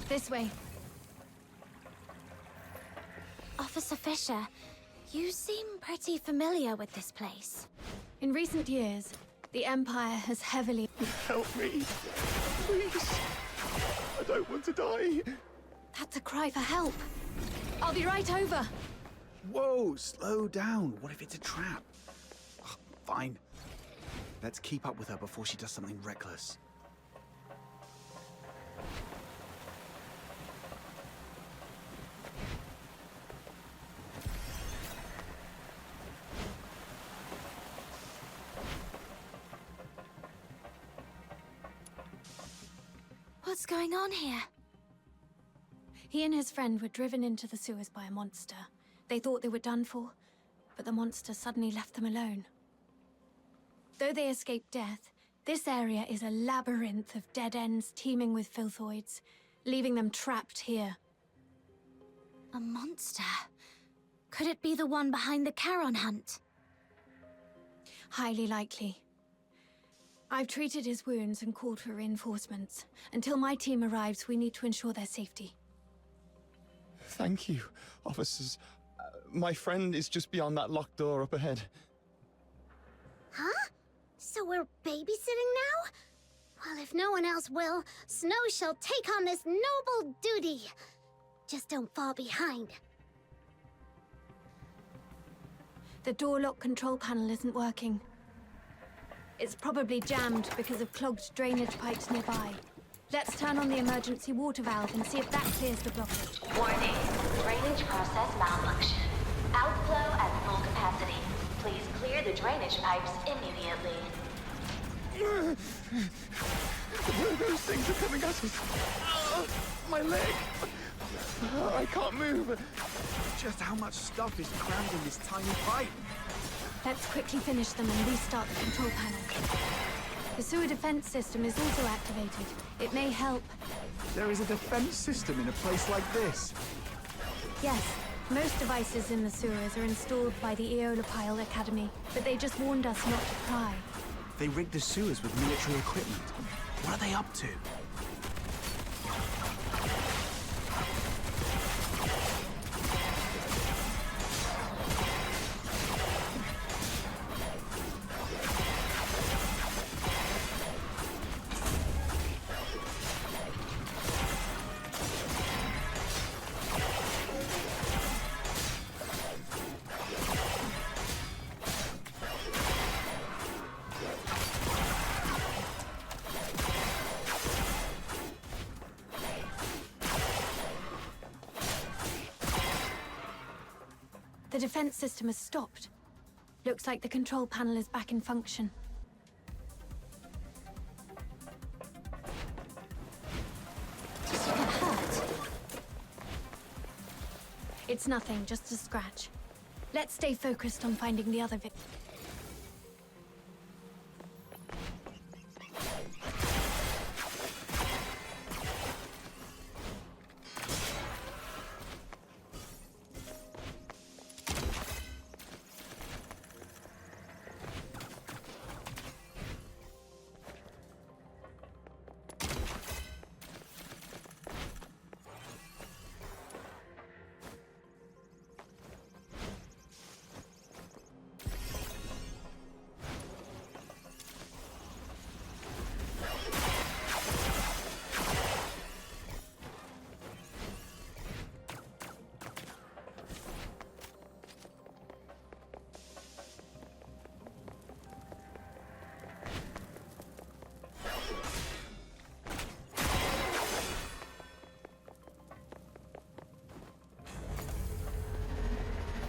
This way. Officer Fisher, you seem pretty familiar with this place. In recent years, the Empire has heavily... Help me. Please. I don't want to die. That's a cry for help. I'll be right over. Whoa, slow down. What if it's a trap? Ugh, fine. Let's keep up with her before she does something reckless. What's going on here? He and his friend were driven into the sewers by a monster. They thought they were done for, but the monster suddenly left them alone. Though they escaped death, this area is a labyrinth of dead ends teeming with filthoids, leaving them trapped here. A monster? Could it be the one behind the Charon hunt? Highly likely. I've treated his wounds and called for reinforcements. Until my team arrives, we need to ensure their safety. Thank you, officers. My friend is just beyond that locked door up ahead. Huh? So we're babysitting now? Well, if no one else will, Snow shall take on this noble duty. Just don't fall behind. The door lock control panel isn't working. It's probably jammed because of clogged drainage pipes nearby. Let's turn on the emergency water valve and see if that clears the blockage. Warning. Drainage process malfunction. Outflow at full capacity. Please clear the drainage pipes immediately. Those things are coming at us. My leg. I can't move. Just how much stuff is crammed in this tiny pipe? Let's quickly finish them and restart the control panel. The sewer defense system is also activated. It may help. There is a defense system in a place like this. Yes, most devices in the sewers are installed by the Eolopile Academy, but they just warned us not to pry. They rigged the sewers with military equipment. What are they up to? The defense system has stopped. Looks like the control panel is back in function. Did you get hurt? It's nothing, just a scratch. Let's stay focused on finding the other victim.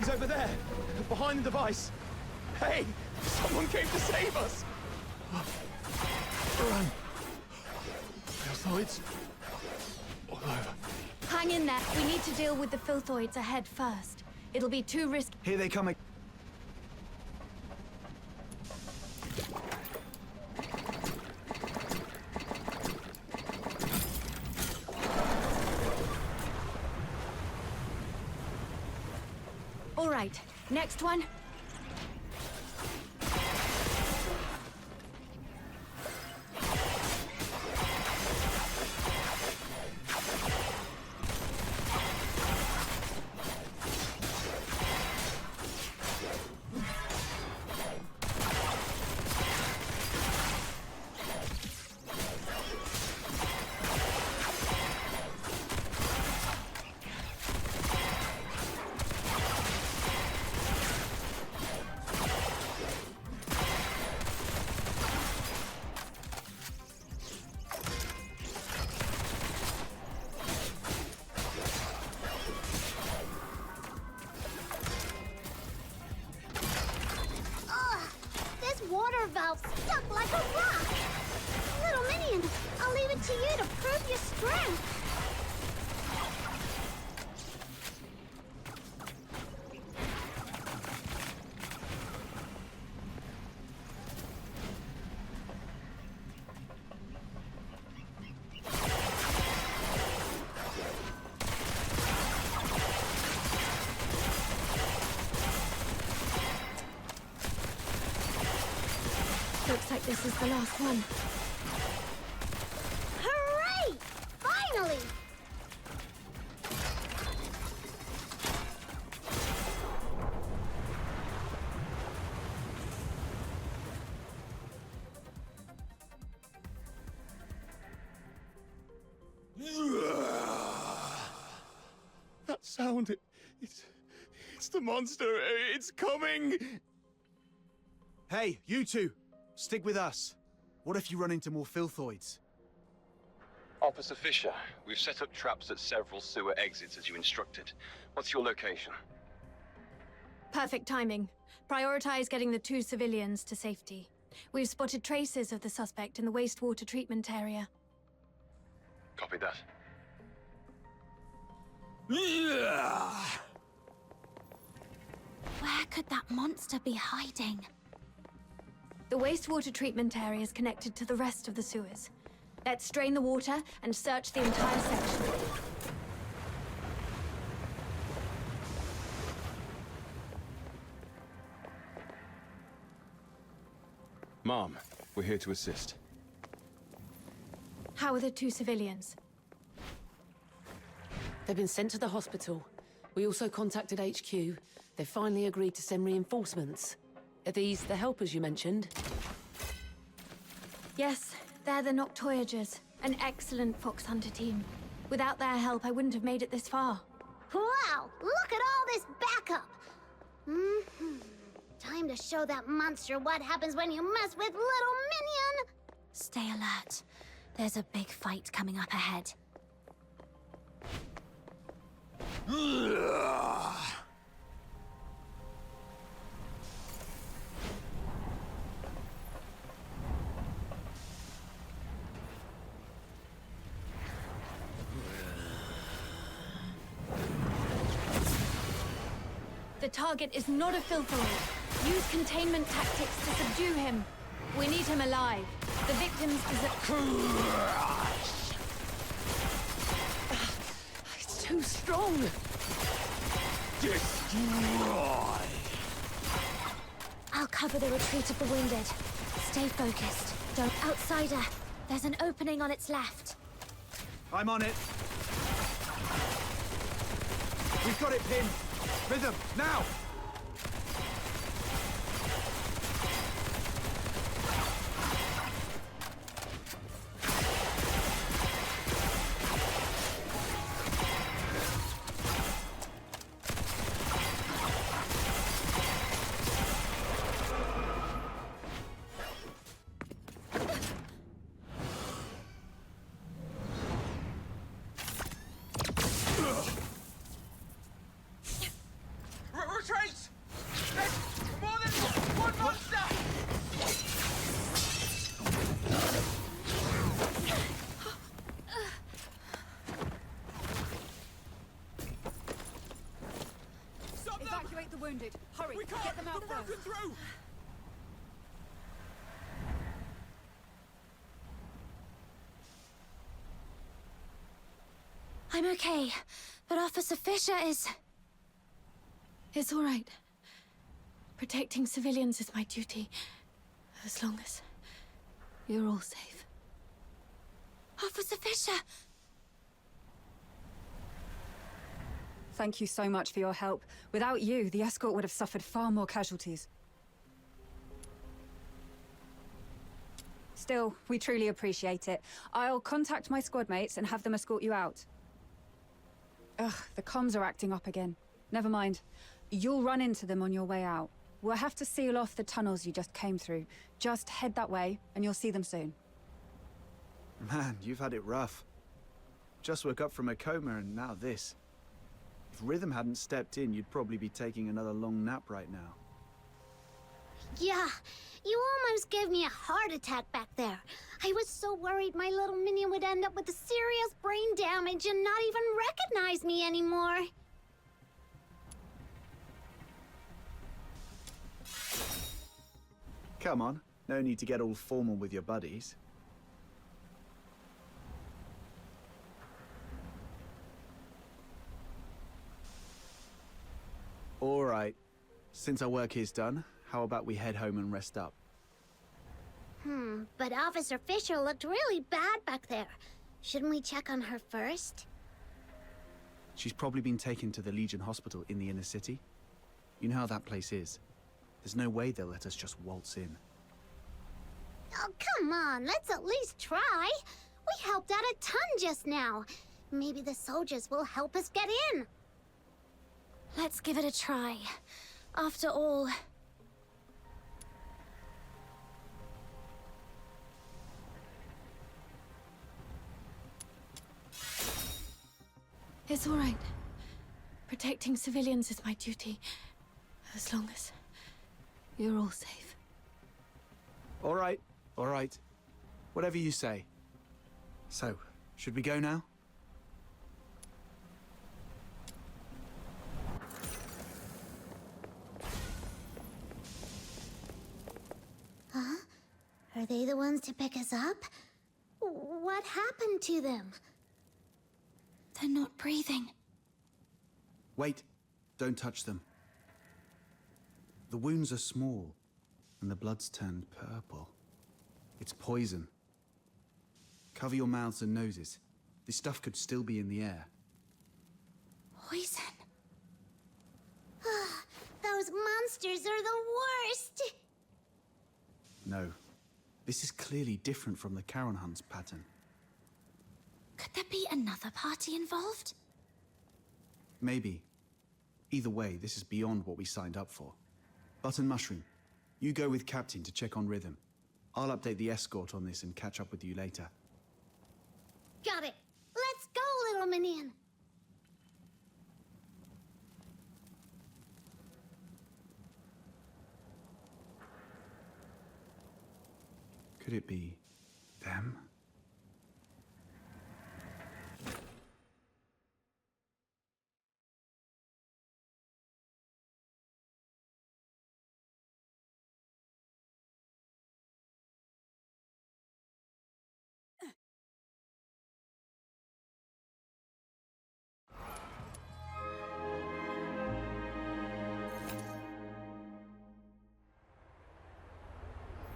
He's over there, behind the device. Hey, someone came to save us. Run. Filthoids all over. Hang in there. We need to deal with the filthoids ahead first. It'll be too risky. Here they come. All right, next one. sewer valve stuck like a rock. Little minion, I'll leave it to you to prove your strength. Looks like this is the last one. Hooray! Finally! That sound, it's the monster. It's coming. Hey, you two! Stick with us. What if you run into more filthoids? Officer Fisher, we've set up traps at several sewer exits as you instructed. What's your location? Perfect timing. Prioritize getting the 2 civilians to safety. We've spotted traces of the suspect in the wastewater treatment area. Copy that. Where could that monster be hiding? The wastewater treatment area is connected to the rest of the sewers. Let's drain the water and search the entire section. Mom, we're here to assist. How are the 2 civilians? They've been sent to the hospital. We also contacted HQ. They finally agreed to send reinforcements. Are these the helpers you mentioned? Yes, they're the Noctoyagers, an excellent fox hunter team. Without their help, I wouldn't have made it this far. Wow! Look at all this backup! Time to show that monster what happens when you mess with little minion! Stay alert. There's a big fight coming up ahead. The target is not a filthoid. Use containment tactics to subdue him. We need him alive. The victims It's too strong! Destroy! I'll cover the retreat of the wounded. Stay focused. Don't outsider. There's an opening on its left. I'm on it. We've got it pinned. Rhythm, now! Retreat! There's more than one monster! Evacuate the wounded. Hurry, We can't! get them out They're broken first. through! I'm okay, but Officer Fisher is... It's all right. Protecting civilians is my duty. As long as you're all safe. Officer Fisher! Thank you so much for your help. Without you, the escort would have suffered far more casualties. Still, we truly appreciate it. I'll contact my squad mates and have them escort you out. Ugh, the comms are acting up again. Never mind. You'll run into them on your way out. We'll have to seal off the tunnels you just came through. Just head that way, and you'll see them soon. Man, you've had it rough. Just woke up from a coma and now this. If Rhythm hadn't stepped in, you'd probably be taking another long nap right now. Yeah, You almost gave me a heart attack back there. I was so worried my little minion would end up with a serious brain damage and not even recognize me anymore. Come on, no need to get all formal with your buddies. All right. Since our work is done, how about we head home and rest up? But Officer Fisher looked really bad back there. Shouldn't we check on her first? She's probably been taken to the Legion Hospital in the inner city. You know how that place is. There's no way they'll let us just waltz in. Oh, come on, let's at least try. We helped out a ton just now. Maybe the soldiers will help us get in. Let's give it a try. After all... It's all right. Protecting civilians is my duty. As long as you're all safe. All right, all right. Whatever you say. So, should we go now? Huh? Are they the ones to pick us up? What happened to them? They're not breathing. Wait, don't touch them. The wounds are small, and the blood's turned purple. It's poison. Cover your mouths and noses. This stuff could still be in the air. Poison. Those monsters are the worst! No. This is clearly different from the Charon Hunt's pattern. Could there be another party involved? Maybe. Either way, this is beyond what we signed up for. Button Mushroom, you go with Captain to check on Rhythm. I'll update the escort on this and catch up with you later. Got it! Let's go, little minion! Could it be them?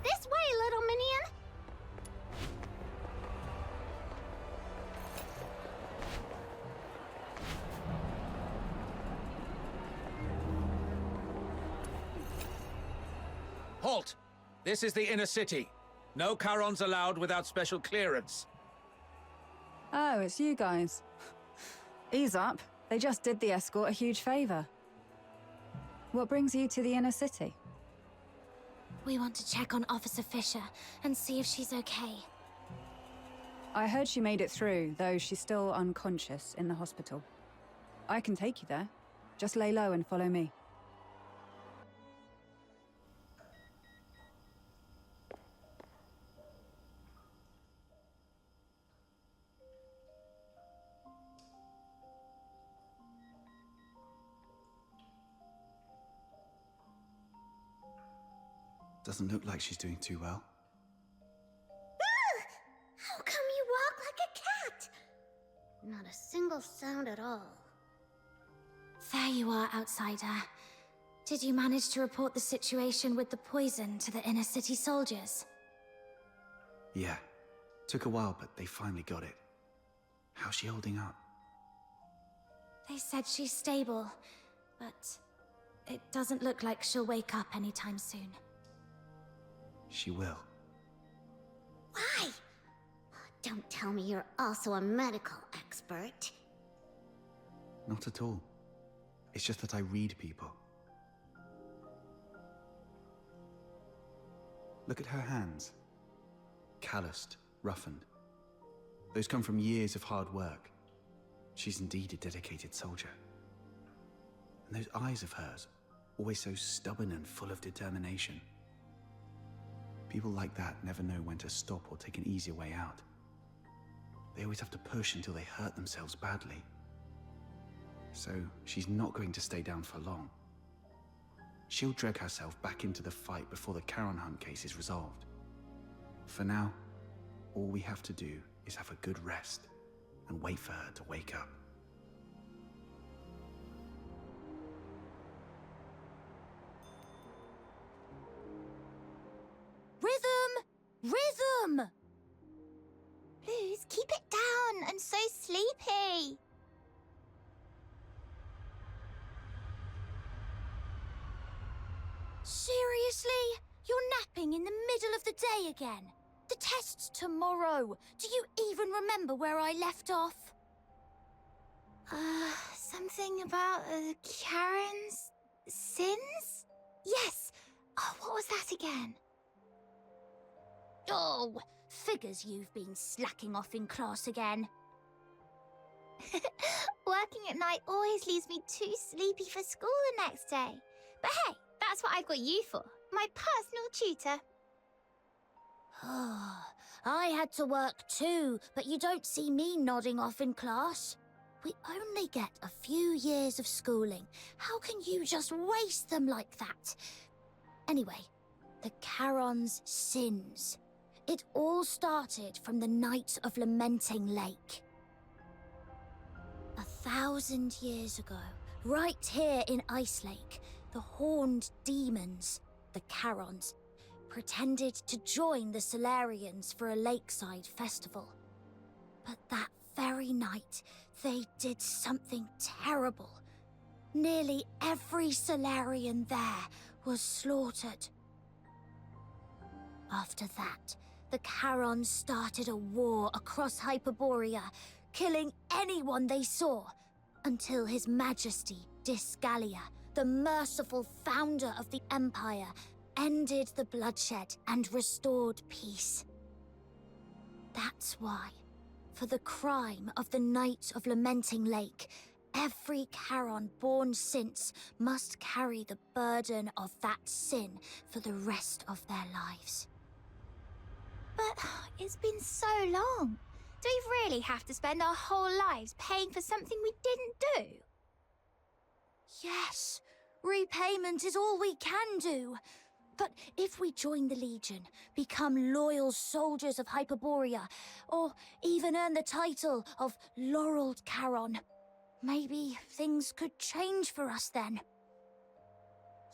This way, little minion! Halt! This is the inner city. No Charons allowed without special clearance. Oh, it's you guys. Ease up. They just did the escort a huge favor. What brings you to the inner city? We want to check on Officer Fisher and see if she's okay. I heard she made it through, though she's still unconscious in the hospital. I can take you there. Just lay low and follow me. Doesn't look like she's doing too well. How come you walk like a cat? Not a single sound at all. There you are, outsider. Did you manage to report the situation with the poison to the inner city soldiers? Yeah. Took a while, but they finally got it. How's she holding up? They said she's stable, but it doesn't look like she'll wake up anytime soon. She will. Why? Don't tell me you're also a medical expert. Not at all. It's just that I read people. Look at her hands. Calloused, roughened. Those come from years of hard work. She's indeed a dedicated soldier. And those eyes of hers, always so stubborn and full of determination. People like that never know when to stop or take an easier way out. They always have to push until they hurt themselves badly. So she's not going to stay down for long. She'll drag herself back into the fight before the Charon Hunt case is resolved. For now, all we have to do is have a good rest and wait for her to wake up. Rhythm! Rhythm! Please, keep it down. I'm so sleepy. Seriously? You're napping in the middle of the day again? The test's tomorrow. Do you even remember where I left off? Something about Karen's sins? Yes. Oh, what was that again? Oh, figures you've been slacking off in class again. Working at night always leaves me too sleepy for school the next day. But hey, that's what I've got you for, my personal tutor. I had to work too, but you don't see me nodding off in class. We only get a few years of schooling. How can you just waste them like that? Anyway, the Charon's sins. It all started from the night of Lamenting Lake. 1,000 years ago, right here in Ice Lake, the horned demons, the Charons, pretended to join the Solarians for a lakeside festival. But that very night, they did something terrible. Nearly every Solarian there was slaughtered. After that, the Charons started a war across Hyperborea, killing anyone they saw, until His Majesty Disgalia, the merciful founder of the Empire, ended the bloodshed and restored peace. That's why, for the crime of the Night of Lamenting Lake, every Charon born since must carry the burden of that sin for the rest of their lives. But it's been so long. Do we really have to spend our whole lives paying for something we didn't do? Yes, repayment is all we can do. But if we join the Legion, become loyal soldiers of Hyperborea, or even earn the title of Laureled Charon, maybe things could change for us then.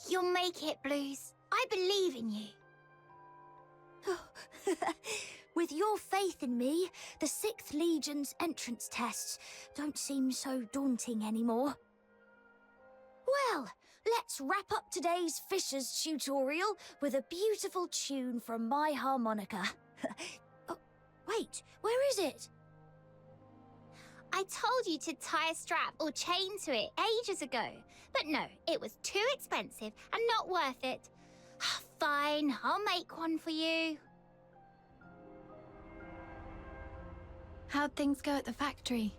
You'll make it, Blues. I believe in you. With your faith in me, the 6th Legion's entrance tests don't seem so daunting anymore. Well, let's wrap up today's Fisher's tutorial with a beautiful tune from my harmonica. Oh, wait, where is it? I told you to tie a strap or chain to it ages ago, but no, it was too expensive and not worth it. Fine, I'll make one for you. How'd things go at the factory?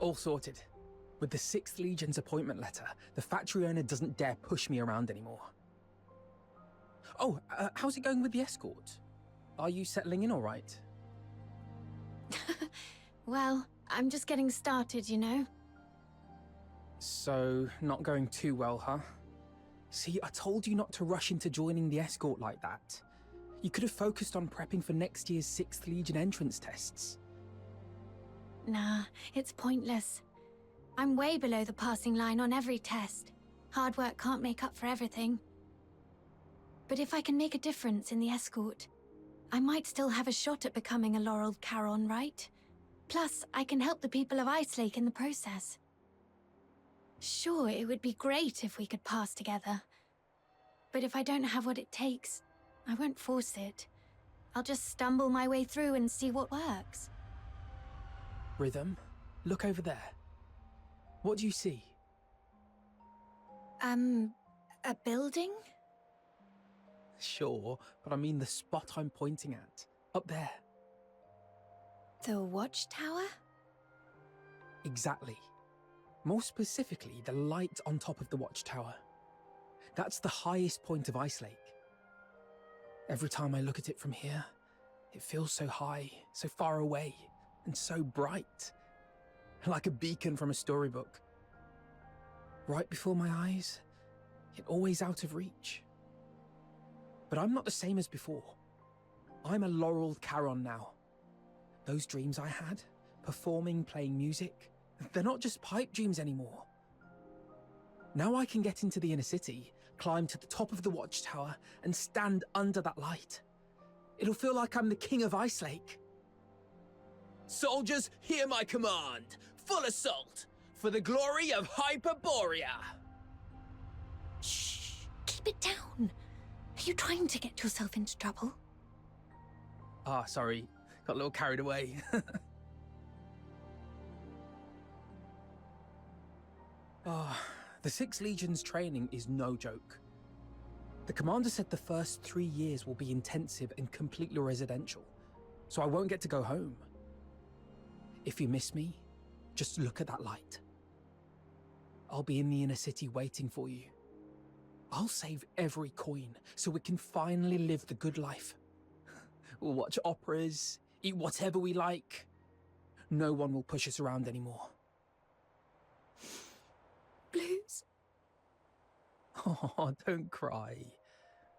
All sorted. With the 6th Legion's appointment letter, the factory owner doesn't dare push me around anymore. Oh, how's it going with the escort? Are you settling in all right? Well, I'm just getting started, you know. So, not going too well, huh? See, I told you not to rush into joining the escort like that. You could have focused on prepping for next year's 6th Legion entrance tests. Nah, it's pointless. I'm way below the passing line on every test. Hard work can't make up for everything. But if I can make a difference in the escort, I might still have a shot at becoming a Laureled Charon, right? Plus, I can help the people of Ice Lake in the process. Sure, it would be great if we could pass together. But if I don't have what it takes, I won't force it. I'll just stumble my way through and see what works. Rhythm, look over there. What do you see? A building? Sure, but I mean the spot I'm pointing at. Up there. The watchtower? Exactly. More specifically, the light on top of the watchtower. That's the highest point of Ice Lake. Every time I look at it from here, it feels so high, so far away, and so bright. Like a beacon from a storybook. Right before my eyes, yet always out of reach. But I'm not the same as before. I'm a laureled Charon now. Those dreams I had, performing, playing music, they're not just pipe dreams anymore. Now I can get into the inner city, climb to the top of the watchtower, and stand under that light. It'll feel like I'm the king of Ice Lake. Soldiers, hear my command! Full assault! For the glory of Hyperborea! Shh! Keep it down! Are you trying to get yourself into trouble? Ah, sorry. Got a little carried away. The 6th Legion's training is no joke. The commander said the first 3 years will be intensive and completely residential, so I won't get to go home. If you miss me, just look at that light. I'll be in the inner city waiting for you. I'll save every coin so we can finally live the good life. We'll watch operas, eat whatever we like. No one will push us around anymore. Blues? Oh, don't cry.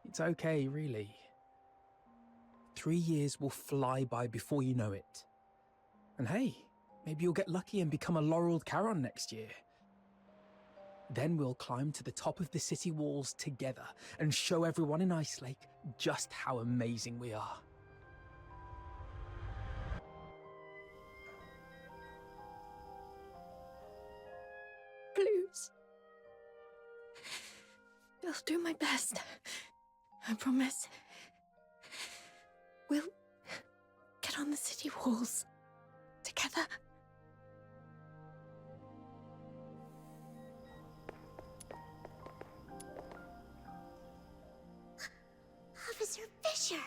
It's okay, really. 3 years will fly by before you know it. And hey, maybe you'll get lucky and become a laureled Charon next year. Then we'll climb to the top of the city walls together and show everyone in Ice Lake just how amazing we are. Blues. I'll do my best. I promise. We'll get on the city walls together. Officer Fisher,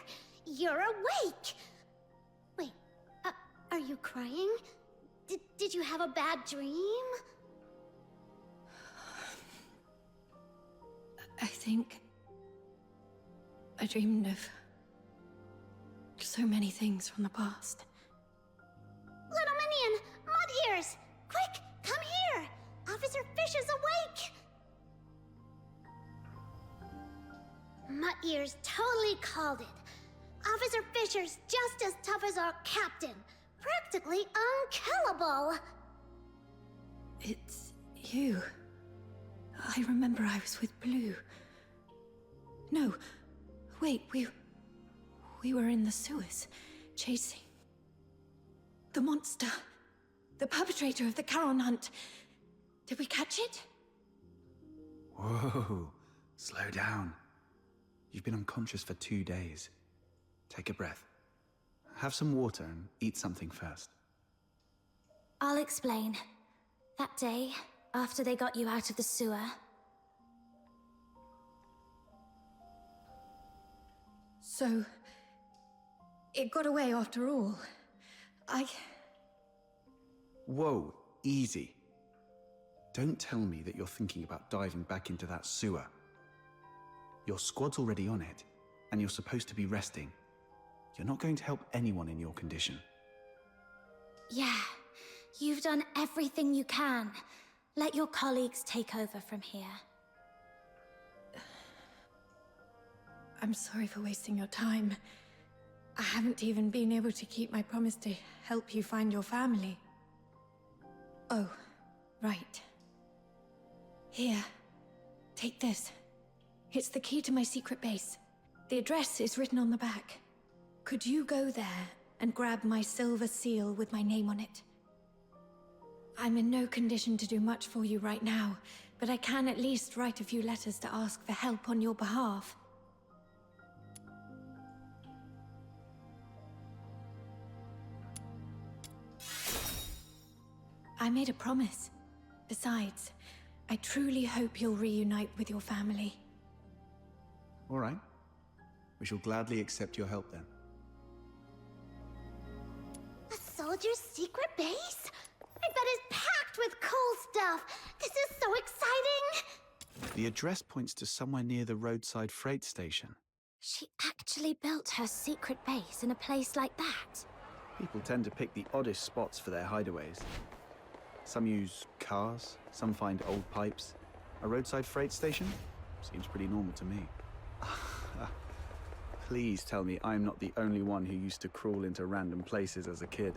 you're awake! Wait, are you crying? Did you have a bad dream? I think I dreamed of so many things from the past. Little Minion, Mud Ears! Quick, come here! Officer Fisher's awake! Mud Ears totally called it. Officer Fisher's just as tough as our captain. Practically unkillable. It's you. I remember I was with Blue. No, wait, we were in the sewers, chasing the monster, the perpetrator of the Charon hunt. Did we catch it? Whoa, slow down. You've been unconscious for 2 days. Take a breath. Have some water and eat something first. I'll explain. That day, after they got you out of the sewer. So, it got away after all. Whoa, easy. Don't tell me that you're thinking about diving back into that sewer. Your squad's already on it, and you're supposed to be resting. You're not going to help anyone in your condition. Yeah, you've done everything you can. Let your colleagues take over from here. I'm sorry for wasting your time. I haven't even been able to keep my promise to help you find your family. Oh, right. Here, take this. It's the key to my secret base. The address is written on the back. Could you go there and grab my silver seal with my name on it? I'm in no condition to do much for you right now, but I can at least write a few letters to ask for help on your behalf. I made a promise. Besides, I truly hope you'll reunite with your family. All right. We shall gladly accept your help then. A soldier's secret base? I bet it's packed with cool stuff. This is so exciting! The address points to somewhere near the roadside freight station. She actually built her secret base in a place like that. People tend to pick the oddest spots for their hideaways. Some use cars, some find old pipes. A roadside freight station? Seems pretty normal to me. Please tell me I'm not the only one who used to crawl into random places as a kid.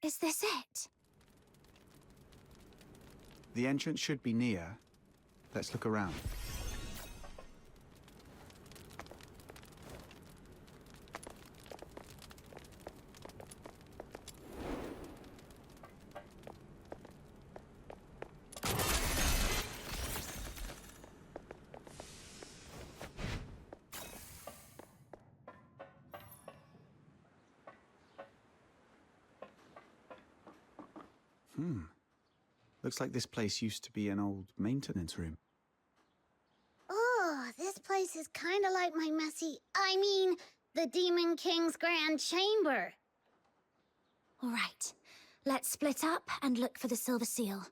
Is this it? The entrance should be near. Let's look around. Looks like this place used to be an old maintenance room. Oh, this place is kind of like my the Demon King's Grand Chamber. All right, let's split up and look for the Silver Seal.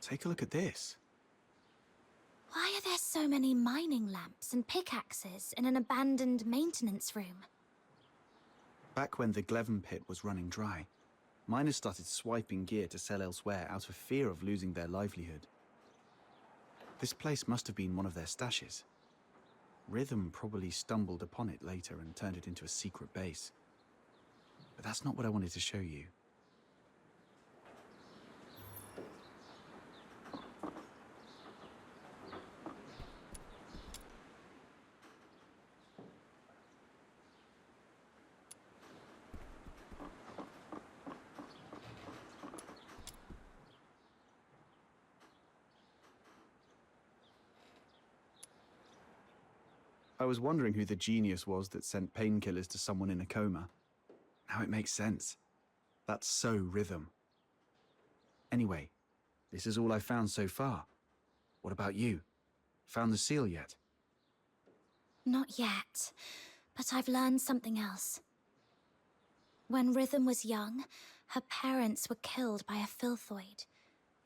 Take a look at this. Why are there so many mining lamps and pickaxes in an abandoned maintenance room? Back when the Gleven pit was running dry, miners started swiping gear to sell elsewhere out of fear of losing their livelihood. This place must have been one of their stashes. Rhythm probably stumbled upon it later and turned it into a secret base. But that's not what I wanted to show you. I was wondering who the genius was that sent painkillers to someone in a coma. Now it makes sense. That's so Rhythm. Anyway, this is all I found so far. What about you? Found the seal yet? Not yet, but I've learned something else. When Rhythm was young, her parents were killed by a filthoid.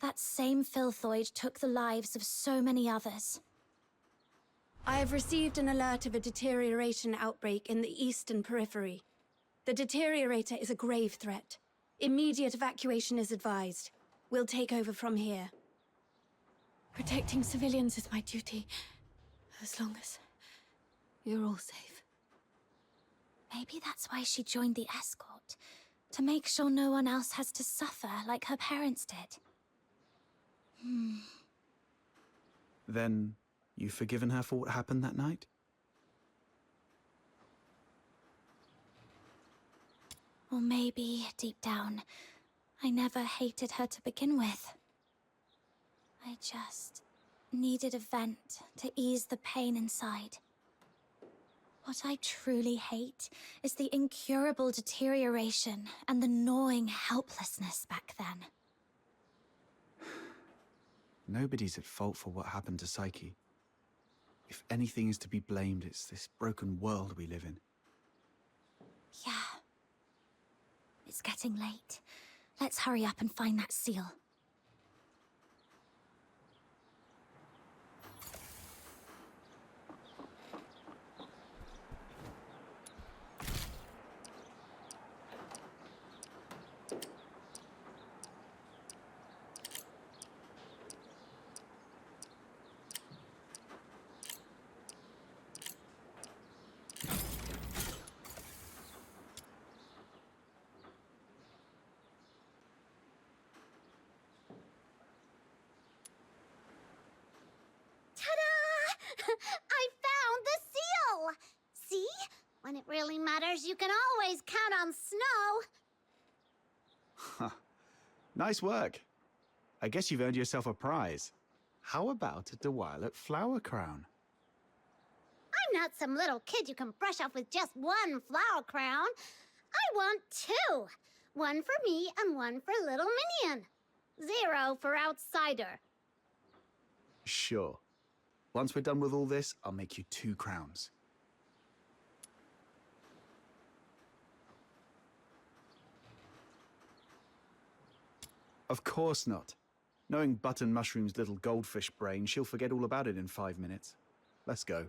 That same filthoid took the lives of so many others. I have received an alert of a deterioration outbreak in the eastern periphery. The deteriorator is a grave threat. Immediate evacuation is advised. We'll take over from here. Protecting civilians is my duty, as long as you're all safe. Maybe that's why she joined the escort, to make sure no one else has to suffer like her parents did. Then, you've forgiven her for what happened that night? Or maybe, deep down, I never hated her to begin with. I just needed a vent to ease the pain inside. What I truly hate is the incurable deterioration and the gnawing helplessness back then. Nobody's at fault for what happened to Psyche. If anything is to be blamed, it's this broken world we live in. Yeah. It's getting late. Let's hurry up and find that seal. I found the seal! See? When it really matters, you can always count on snow. Nice work. I guess you've earned yourself a prize. How about a Duet flower crown? I'm not some little kid you can brush off with just one flower crown. I want two. One for me and one for little minion. 0 for outsider. Sure. Once we're done with all this, I'll make you 2 crowns. Of course not. Knowing Button Mushroom's little goldfish brain, she'll forget all about it in 5 minutes. Let's go.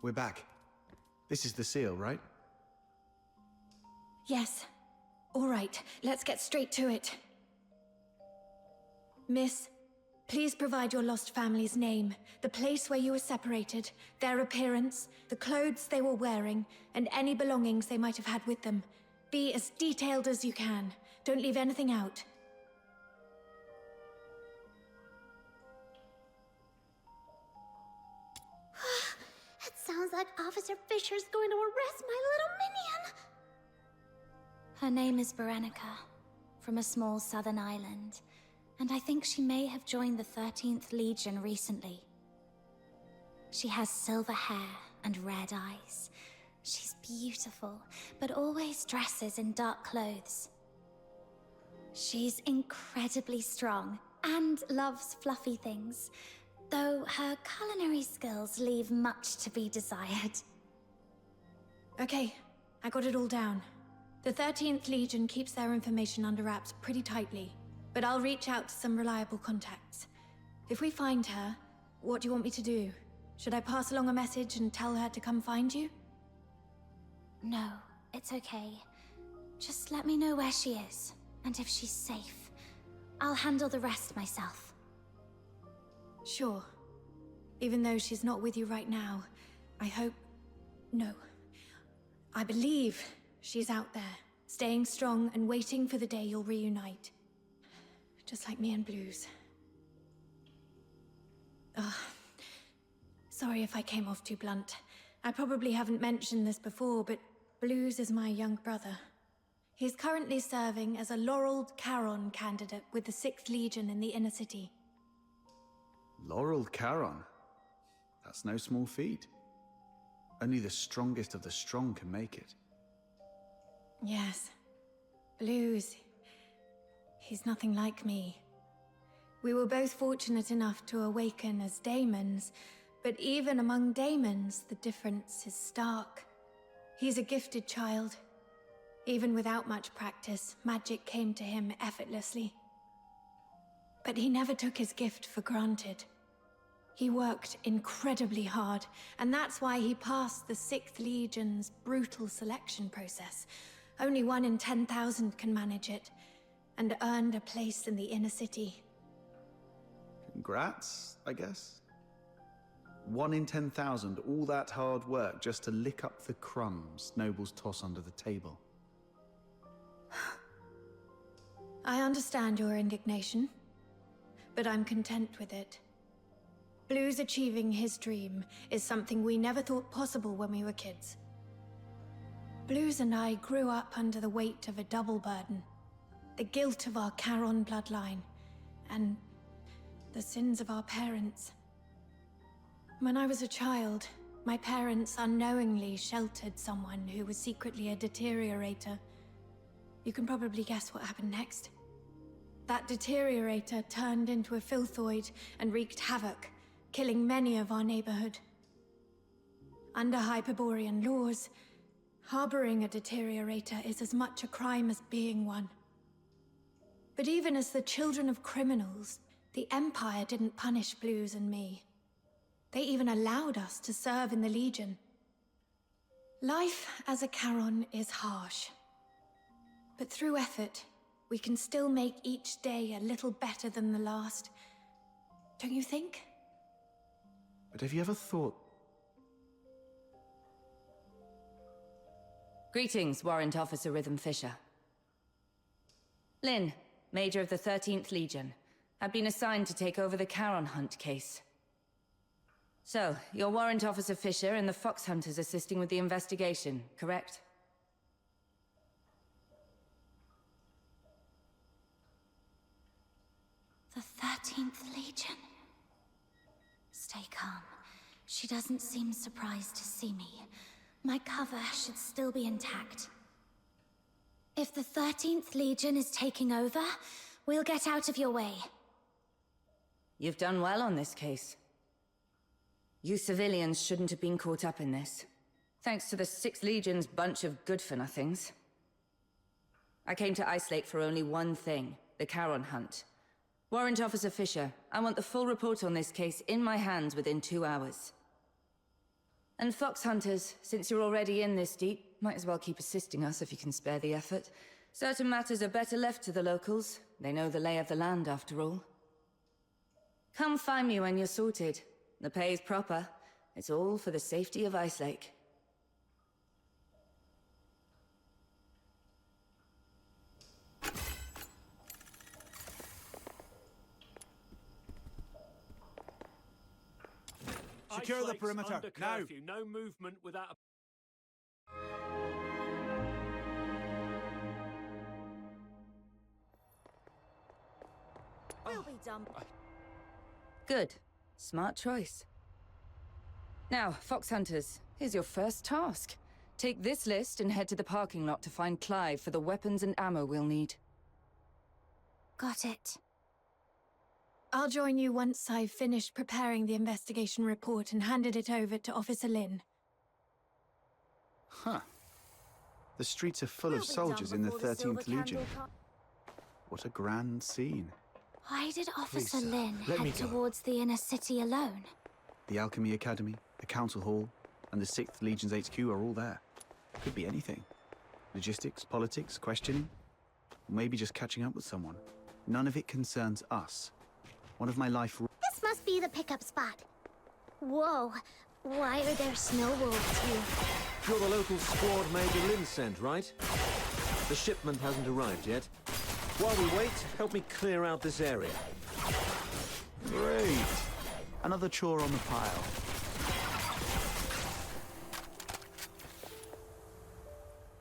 We're back. This is the seal, right? Yes. All right, let's get straight to it. Miss, please provide your lost family's name, the place where you were separated, their appearance, the clothes they were wearing, and any belongings they might have had with them. Be as detailed as you can. Don't leave anything out. It sounds like Officer Fisher's going to arrest my little minion. Her name is Berenica, from a small southern island, and I think she may have joined the 13th Legion recently. She has silver hair and red eyes. She's beautiful, but always dresses in dark clothes. She's incredibly strong and loves fluffy things, though her culinary skills leave much to be desired. Okay, I got it all down. The 13th Legion keeps their information under wraps pretty tightly, but I'll reach out to some reliable contacts. If we find her, what do you want me to do? Should I pass along a message and tell her to come find you? No, it's okay. Just let me know where she is, and if she's safe. I'll handle the rest myself. Sure. Even though she's not with you right now, I hope... No. I believe she's out there, staying strong and waiting for the day you'll reunite. Just like me and Blues. Ugh. Sorry if I came off too blunt. I probably haven't mentioned this before, but Blues is my young brother. He's currently serving as a laureled Charon candidate with the 6th Legion in the inner city. Laurel Charon? That's no small feat. Only the strongest of the strong can make it. Yes. Blues. He's nothing like me. We were both fortunate enough to awaken as daemons, But even among daemons, the difference is stark. He's a gifted child. Even without much practice, magic came to him effortlessly. But he never took his gift for granted. He worked incredibly hard, and that's why he passed the 6th Legion's brutal selection process. Only 1 in 10,000 can manage it, and earned a place in the inner city. Congrats, I guess? 1 in 10,000, all that hard work just to lick up the crumbs nobles toss under the table. I understand your indignation, but I'm content with it. Blue's achieving his dream is something we never thought possible when we were kids. Blues and I grew up under the weight of a double burden. The guilt of our Charon bloodline, and the sins of our parents. When I was a child, my parents unknowingly sheltered someone who was secretly a deteriorator. You can probably guess what happened next. That deteriorator turned into a filthoid and wreaked havoc, killing many of our neighborhood. Under Hyperborean laws, harboring a deteriorator is as much a crime as being one. But even as the children of criminals, the Empire didn't punish Blues and me. They even allowed us to serve in the Legion. Life as a Charon is harsh. But through effort, we can still make each day a little better than the last. Don't you think? But have you ever thought... Greetings, Warrant Officer Rhythm Fisher. Lynn, Major of the 13th Legion. I've been assigned to take over the Charon Hunt case. So, you're Warrant Officer Fisher and the Fox Hunters assisting with the investigation, correct? The 13th Legion. Stay calm. She doesn't seem surprised to see me. My cover should still be intact. If the 13th Legion is taking over, we'll get out of your way. You've done well on this case. You civilians shouldn't have been caught up in this. Thanks to the 6th Legion's bunch of good-for-nothings. I came to Ice Lake for only one thing, the Charon Hunt. Warrant Officer Fisher, I want the full report on this case in my hands within 2 hours. And Fox Hunters, since you're already in this deep, might as well keep assisting us if you can spare the effort. Certain matters are better left to the locals. They know the lay of the land, after all. Come find me when you're sorted. The pay's proper. It's all for the safety of Ice Lake. Secure the perimeter, now! No movement without a... We'll be done. Good. Smart choice. Now, Fox Hunters, here's your first task. Take this list and head to the parking lot to find Clive for the weapons and ammo we'll need. Got it. I'll join you once I've finished preparing the investigation report and handed it over to Officer Lynn. Huh. The streets are full of soldiers in the 13th Legion. What a grand scene. Why did Officer Please, Lynn let me head go. towards the inner city alone? The Alchemy Academy, the Council Hall, and the 6th Legion's HQ are all there. Could be anything. Logistics, politics, questioning. Or maybe just catching up with someone. None of it concerns us. One of my life... This must be the pickup spot. Whoa, why are there snow wolves here? You're the local squad Major Lynn sent, right? The shipment hasn't arrived yet. While we wait, help me clear out this area. Great. Another chore on the pile.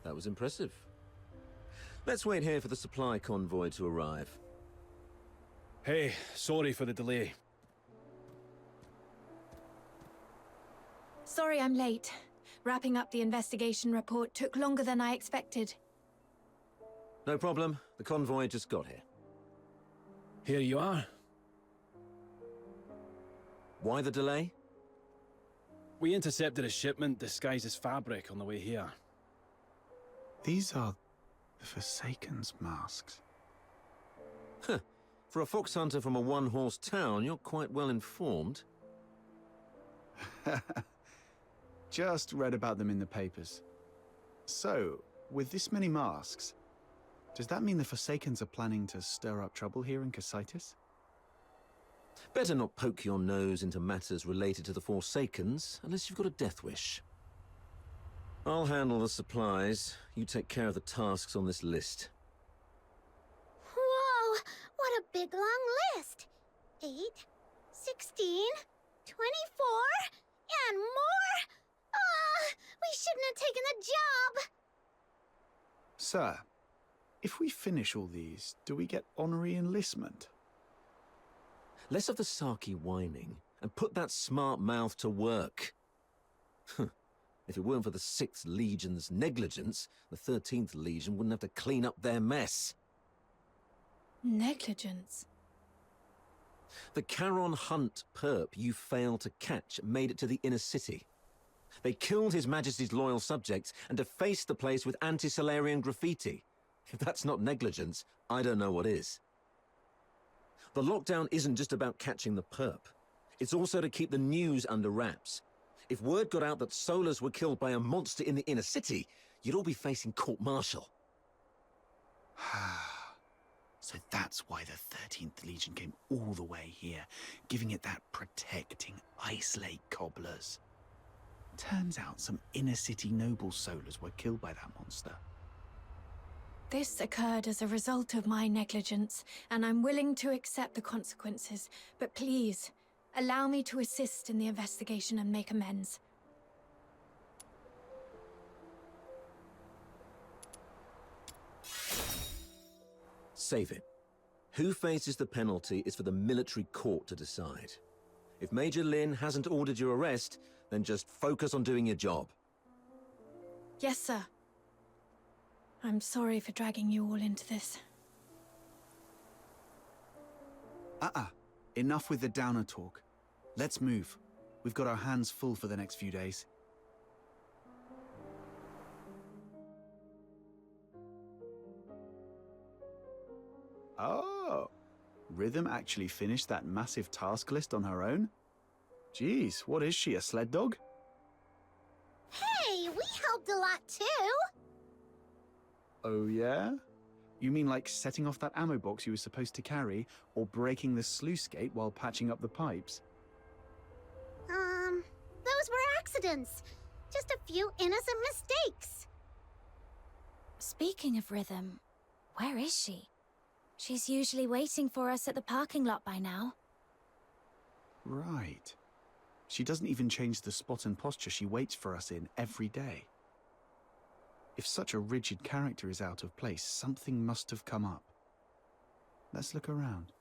That was impressive. Let's wait here for the supply convoy to arrive. Hey, sorry for the delay. Sorry I'm late. Wrapping up the investigation report took longer than I expected. No problem. The convoy just got here. Here you are. Why the delay? We intercepted a shipment disguised as fabric on the way here. These are the Forsaken's masks. Huh. For a fox hunter from a one-horse town, you're quite well informed. Just read about them in the papers. So, with this many masks, does that mean the Forsakens are planning to stir up trouble here in Cocytus? Better not poke your nose into matters related to the Forsakens, unless you've got a death wish. I'll handle the supplies. You take care of the tasks on this list. Whoa! What a big long list! 8, 16, 24, and more? We shouldn't have taken the job! Sir, if we finish all these, do we get honorary enlistment? Less of the Saki whining, and put that smart mouth to work. If it weren't for the 6th Legion's negligence, the 13th Legion wouldn't have to clean up their mess. Negligence? The Charon Hunt perp you failed to catch made it to the inner city. They killed His Majesty's loyal subjects and defaced the place with anti-Solarian graffiti. If that's not negligence, I don't know what is. The lockdown isn't just about catching the perp. It's also to keep the news under wraps. If word got out that Solars were killed by a monster in the inner city, you'd all be facing court-martial. So that's why the 13th Legion came all the way here, giving it that protecting Ice Lake cobblers. Turns out some inner-city noble Solars were killed by that monster. This occurred as a result of my negligence, and I'm willing to accept the consequences. But please, allow me to assist in the investigation and make amends. Save it. Who faces the penalty is for the military court to decide. If Major Lin hasn't ordered your arrest, then just focus on doing your job. Yes, sir. I'm sorry for dragging you all into this. Enough with the downer talk. Let's move. We've got our hands full for the next few days. Oh, Rhythm actually finished that massive task list on her own? Geez, what is she, a sled dog? Hey, we helped a lot too! Oh yeah? You mean like setting off that ammo box you were supposed to carry, or breaking the sluice gate while patching up the pipes? Those were accidents. Just a few innocent mistakes. Speaking of Rhythm, where is she? She's usually waiting for us at the parking lot by now. Right. She doesn't even change the spot and posture she waits for us in every day. If such a rigid character is out of place, something must have come up. Let's look around.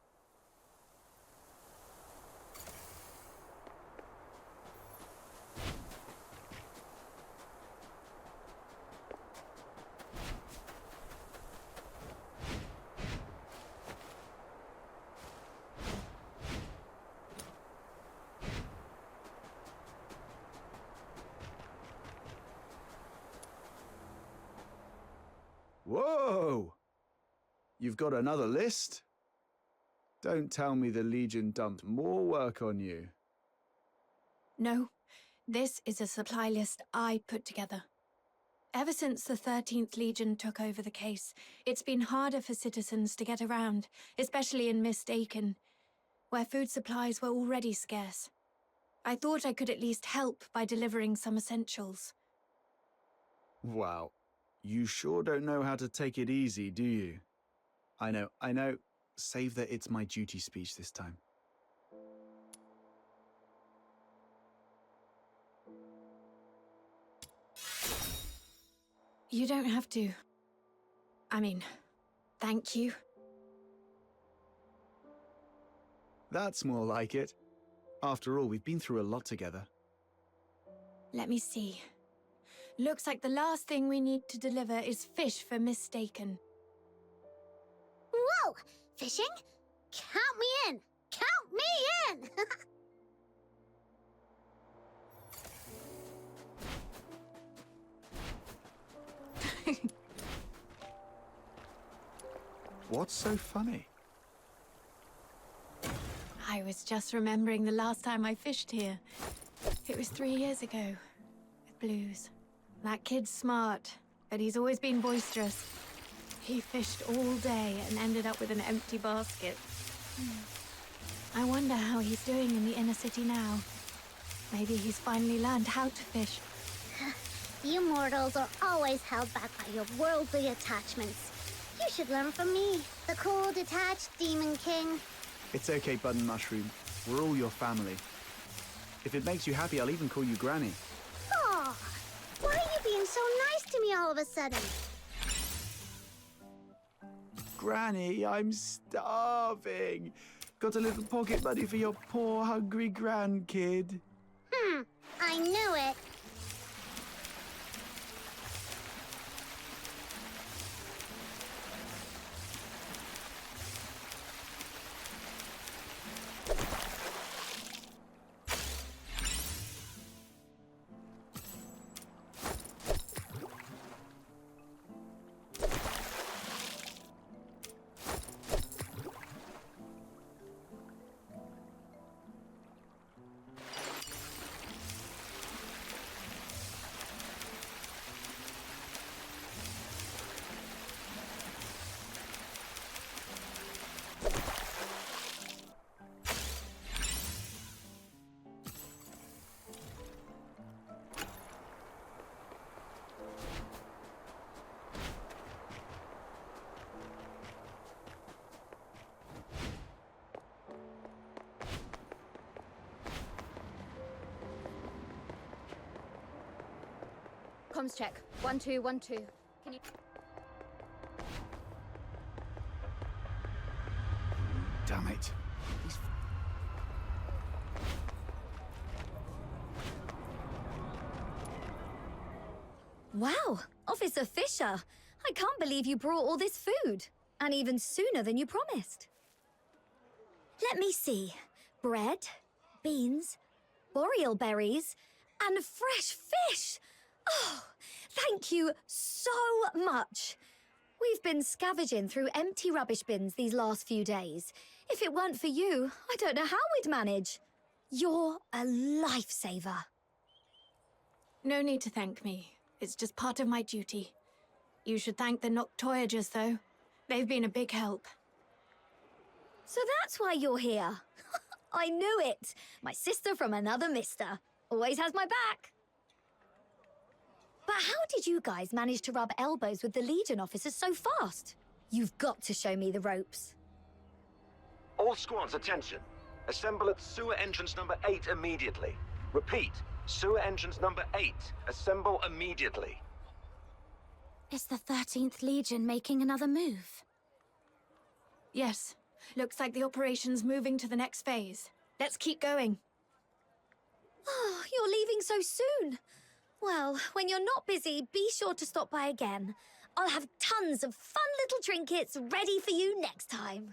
Whoa! You've got another list? Don't tell me the Legion dumped more work on you. No, this is a supply list I put together. Ever since the 13th Legion took over the case, it's been harder for citizens to get around, especially in Mistaken, where food supplies were already scarce. I thought I could at least help by delivering some essentials. Wow. You sure don't know how to take it easy, do you? I know. Save that it's my duty speech this time. You don't have to. I mean, thank you. That's more like it. After all, we've been through a lot together. Let me see. Looks like the last thing we need to deliver is fish for Mistaken. Whoa! Fishing? Count me in! Count me in! What's so funny? I was just remembering the last time I fished here. It was 3 years ago, with Blues. That kid's smart, but he's always been boisterous. He fished all day and ended up with an empty basket. I wonder how he's doing in the inner city now. Maybe he's finally learned how to fish. You mortals are always held back by your worldly attachments. You should learn from me, the cool, detached Demon King. It's okay, Button Mushroom. We're all your family. If it makes you happy, I'll even call you Granny. Aw, why are you being so nice to me all of a sudden? Granny, I'm starving. Got a little pocket money for your poor, hungry grandkid. I knew it. Comms check. 1212. Can you... Damn it. Wow, Officer Fisher. I can't believe you brought all this food. And even sooner than you promised. Let me see. Bread, beans, boreal berries, and fresh fish. Oh, thank you so much. We've been scavenging through empty rubbish bins these last few days. If it weren't for you, I don't know how we'd manage. You're a lifesaver. No need to thank me. It's just part of my duty. You should thank the Noctoyagers, though. They've been a big help. So that's why you're here. I knew it. My sister from another mister. Always has my back. But how did you guys manage to rub elbows with the Legion officers so fast? You've got to show me the ropes. All squads, attention. Assemble at sewer entrance number 8 immediately. Repeat, sewer entrance number 8. Assemble immediately. Is the 13th Legion making another move? Yes. Looks like the operation's moving to the next phase. Let's keep going. Oh, you're leaving so soon. Well, when you're not busy, be sure to stop by again. I'll have tons of fun little trinkets ready for you next time.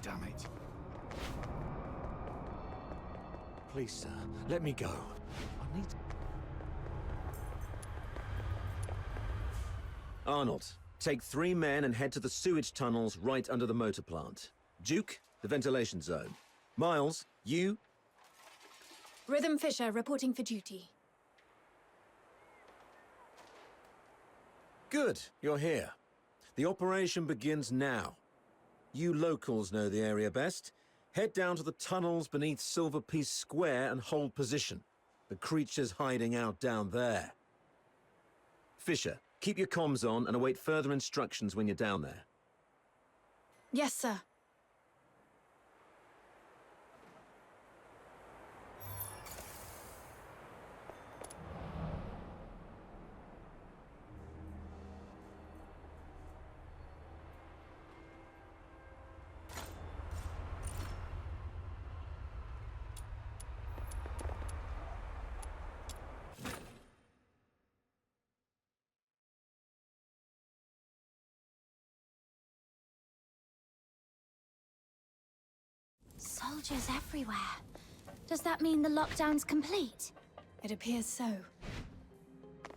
Damn it. Please, sir, let me go. I need... Arnold, take 3 men and head to the sewage tunnels right under the motor plant. Duke, the ventilation zone. Miles, you... Rhythm Fisher reporting for duty. Good, you're here. The operation begins now. You locals know the area best. Head down to the tunnels beneath Silver Piece Square and hold position. The creature's hiding out down there. Fisher, keep your comms on and await further instructions when you're down there. Yes, sir. Soldiers everywhere. Does that mean the lockdown's complete? It appears so.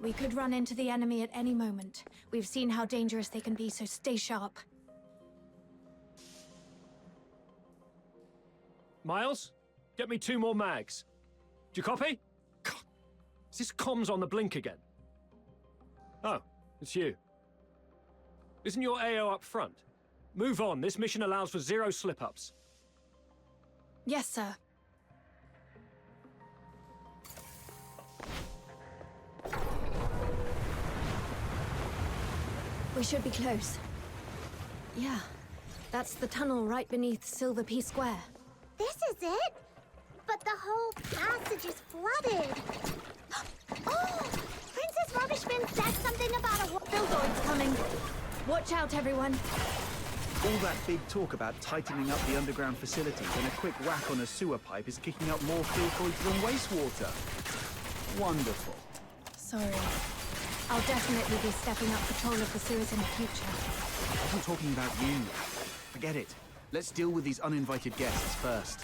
We could run into the enemy at any moment. We've seen how dangerous they can be, so stay sharp. Miles, get me 2 more mags. Do you copy? God, is this comms on the blink again? Oh, it's you. Isn't your AO up front? Move on. This mission allows for 0 slip-ups. Yes, sir. We should be close. Yeah, that's the tunnel right beneath Silver Pea Square. This is it? But the whole passage is flooded. Oh! Princess Rubbish Bin said something about a billboard's coming. Watch out, everyone. All that big talk about tightening up the underground facilities and a quick whack on a sewer pipe is kicking up more filthoids than wastewater. Wonderful. Sorry. I'll definitely be stepping up patrol of the sewers in the future. I wasn't talking about you. Forget it. Let's deal with these uninvited guests first.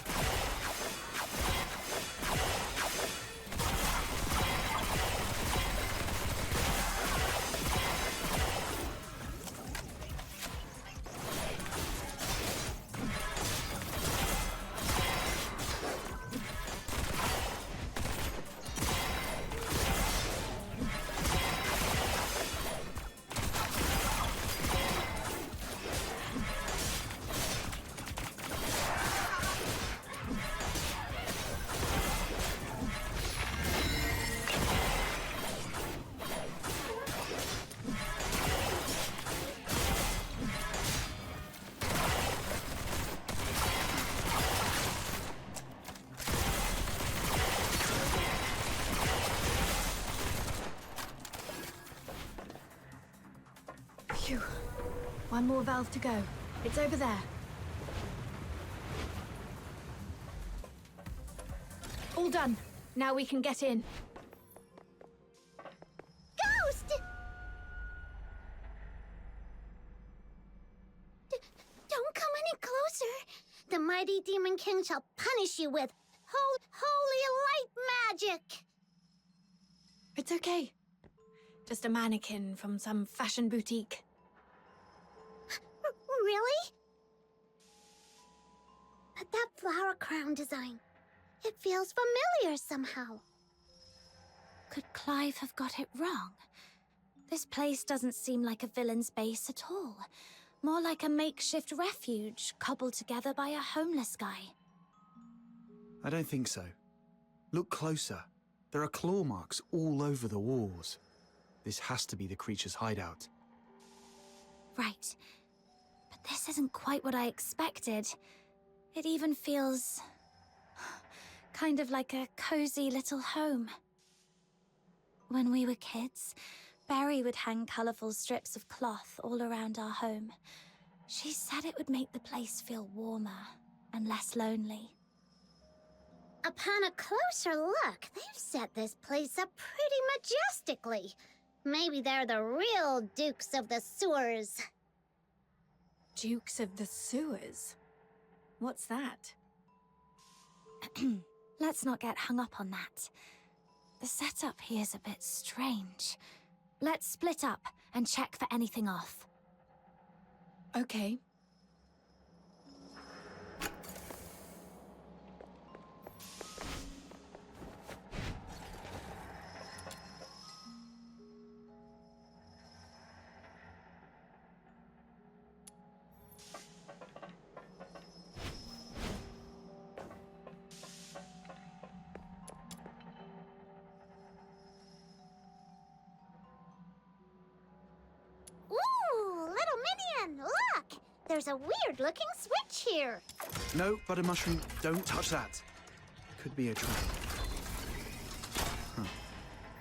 Phew. One more valve to go. It's over there. All done. Now we can get in. Ghost! Don't come any closer. The mighty Demon King shall punish you with holy light magic. It's okay. Just a mannequin from some fashion boutique. Really? But that flower crown design, it feels familiar somehow. Could Clive have got it wrong? This place doesn't seem like a villain's base at all. More like a makeshift refuge cobbled together by a homeless guy. I don't think so. Look closer. There are claw marks all over the walls. This has to be the creature's hideout. Right. But this isn't quite what I expected. It even feels kind of like a cozy little home. When we were kids, Barry would hang colourful strips of cloth all around our home. She said it would make the place feel warmer and less lonely. Upon a closer look, they've set this place up pretty majestically. Maybe they're the real Dukes of the Sewers. Dukes of the Sewers? What's that? Let's not get hung up on that. The setup here's a bit strange. Let's split up and check for anything off. Okay. Look! There's a weird-looking switch here. No, Butter Mushroom, don't touch that. Could be a trap. Huh.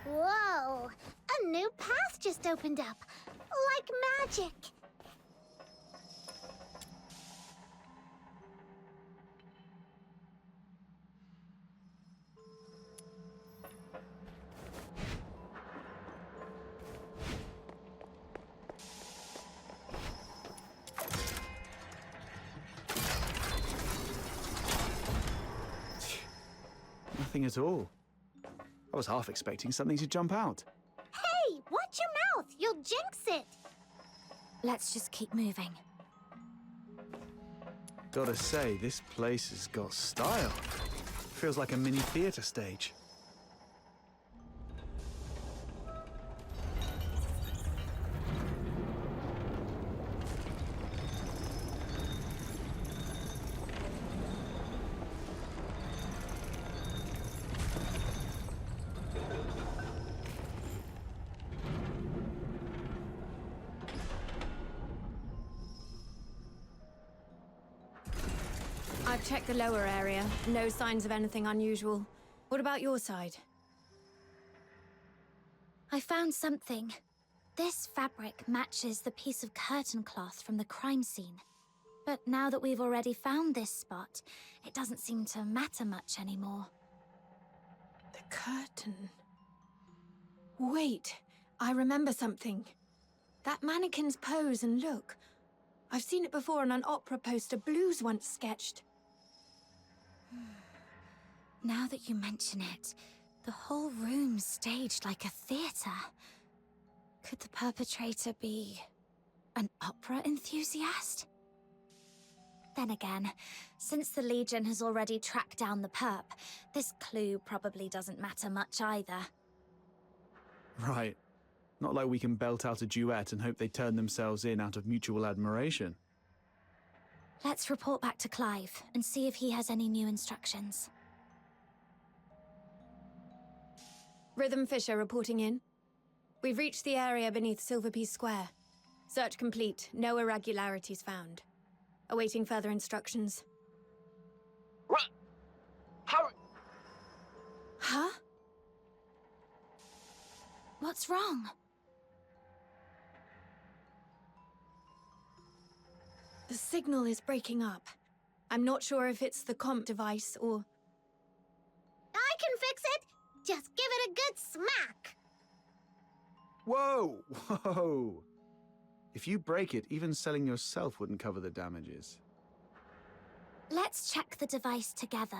Whoa! A new path just opened up. Like magic. nothing at all. I was half expecting something to jump out. Hey, watch your mouth! You'll jinx it! Let's just keep moving. Gotta say, this place has got style. Feels like a mini theater stage. I've checked the lower area. No signs of anything unusual. What about your side? I found something. This fabric matches the piece of curtain cloth from the crime scene. But now that we've already found this spot, it doesn't seem to matter much anymore. The curtain. Wait, I remember something. That mannequin's pose and look. I've seen it before on an opera poster Blues once sketched. Now that you mention it, the whole room's staged like a theater. Could the perpetrator be an opera enthusiast? Then again, since the Legion has already tracked down the perp, this clue probably doesn't matter much either. Right. Not like we can belt out a duet and hope they turn themselves in out of mutual admiration. Let's report back to Clive and see if he has any new instructions. Rhythm Fisher reporting in. We've reached the area beneath Silverpiece Square. Search complete. No irregularities found. Awaiting further instructions. Hurry! Huh? What's wrong? The signal is breaking up. I'm not sure if it's the comp device or... I can fix it! Just give it a good smack! Whoa! Whoa! If you break it, even selling yourself wouldn't cover the damages. Let's check the device together.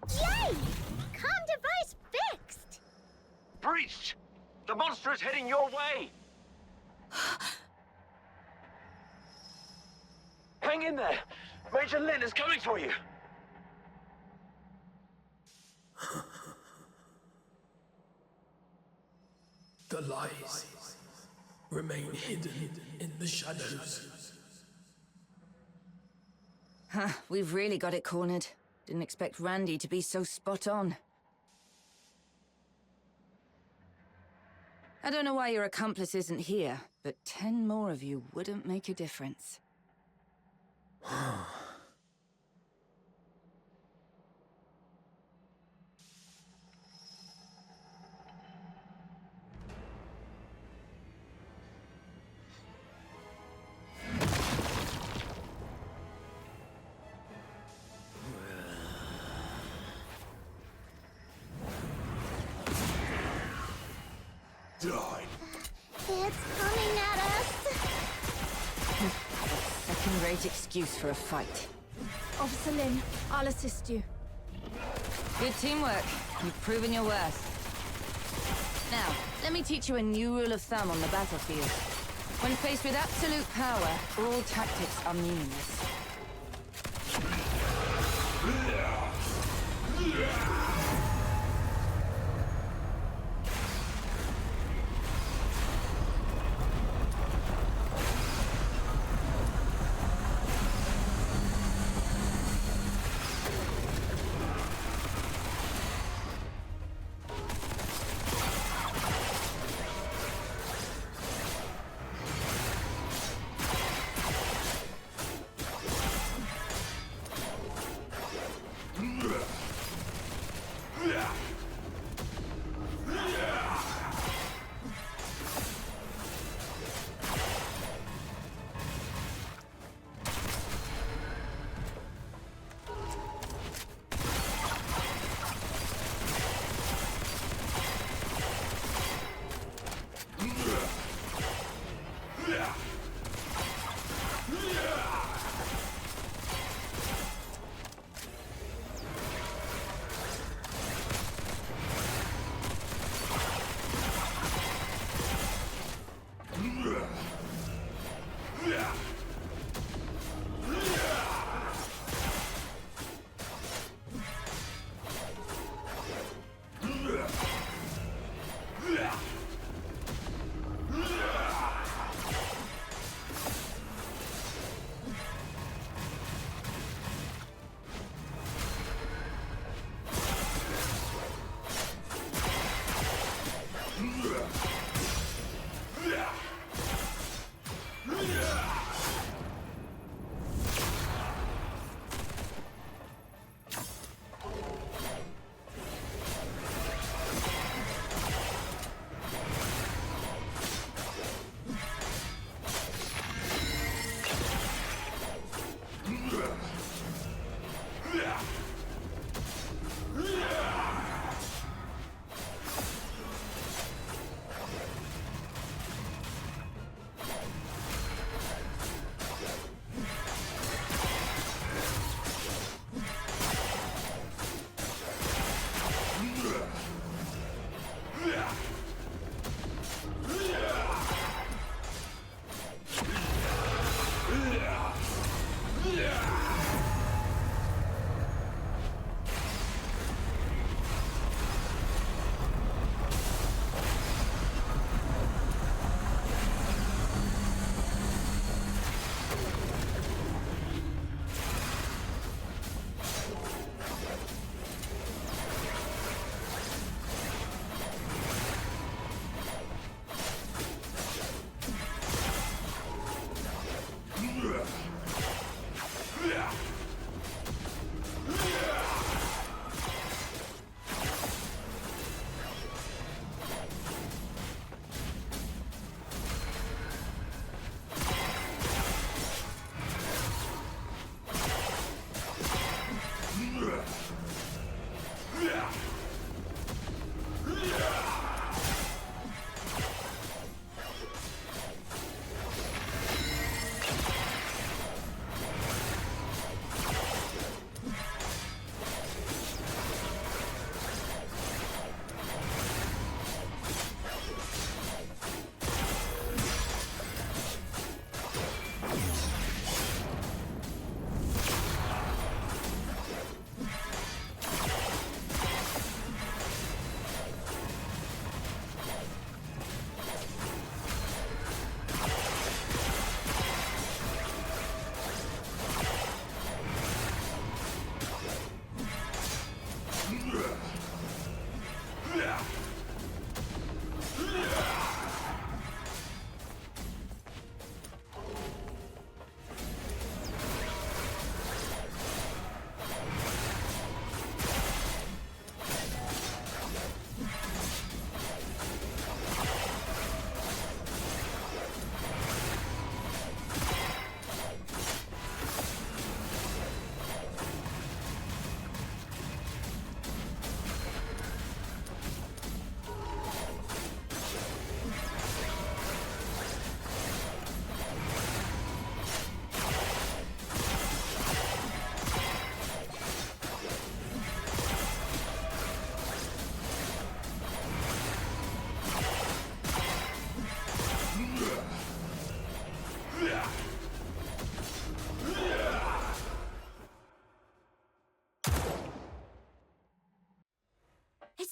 Yay! Comm device fixed! Breached! The monster is heading your way! Hang in there! Major Lin is coming for you! The lies remain hidden in the shadows. Huh, we've really got it cornered. Didn't expect Randy to be so spot on. I don't know why your accomplice isn't here, but 10 more of you wouldn't make a difference. It's coming at us! Second-rate excuse for a fight. Officer Lin, I'll assist you. Good teamwork. You've proven your worth. Now, let me teach you a new rule of thumb on the battlefield. When faced with absolute power, all tactics are meaningless.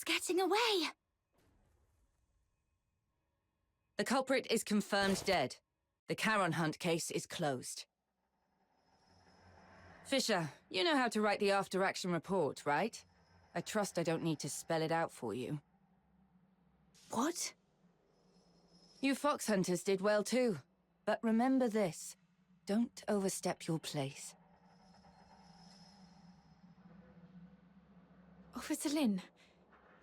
getting away. The culprit is confirmed dead. The Charon Hunt case is closed. Fisher, you know how to write the after-action report, right? I trust I don't need to spell it out for you. What? You fox hunters did well too. But remember this. Don't overstep your place. Officer Lin,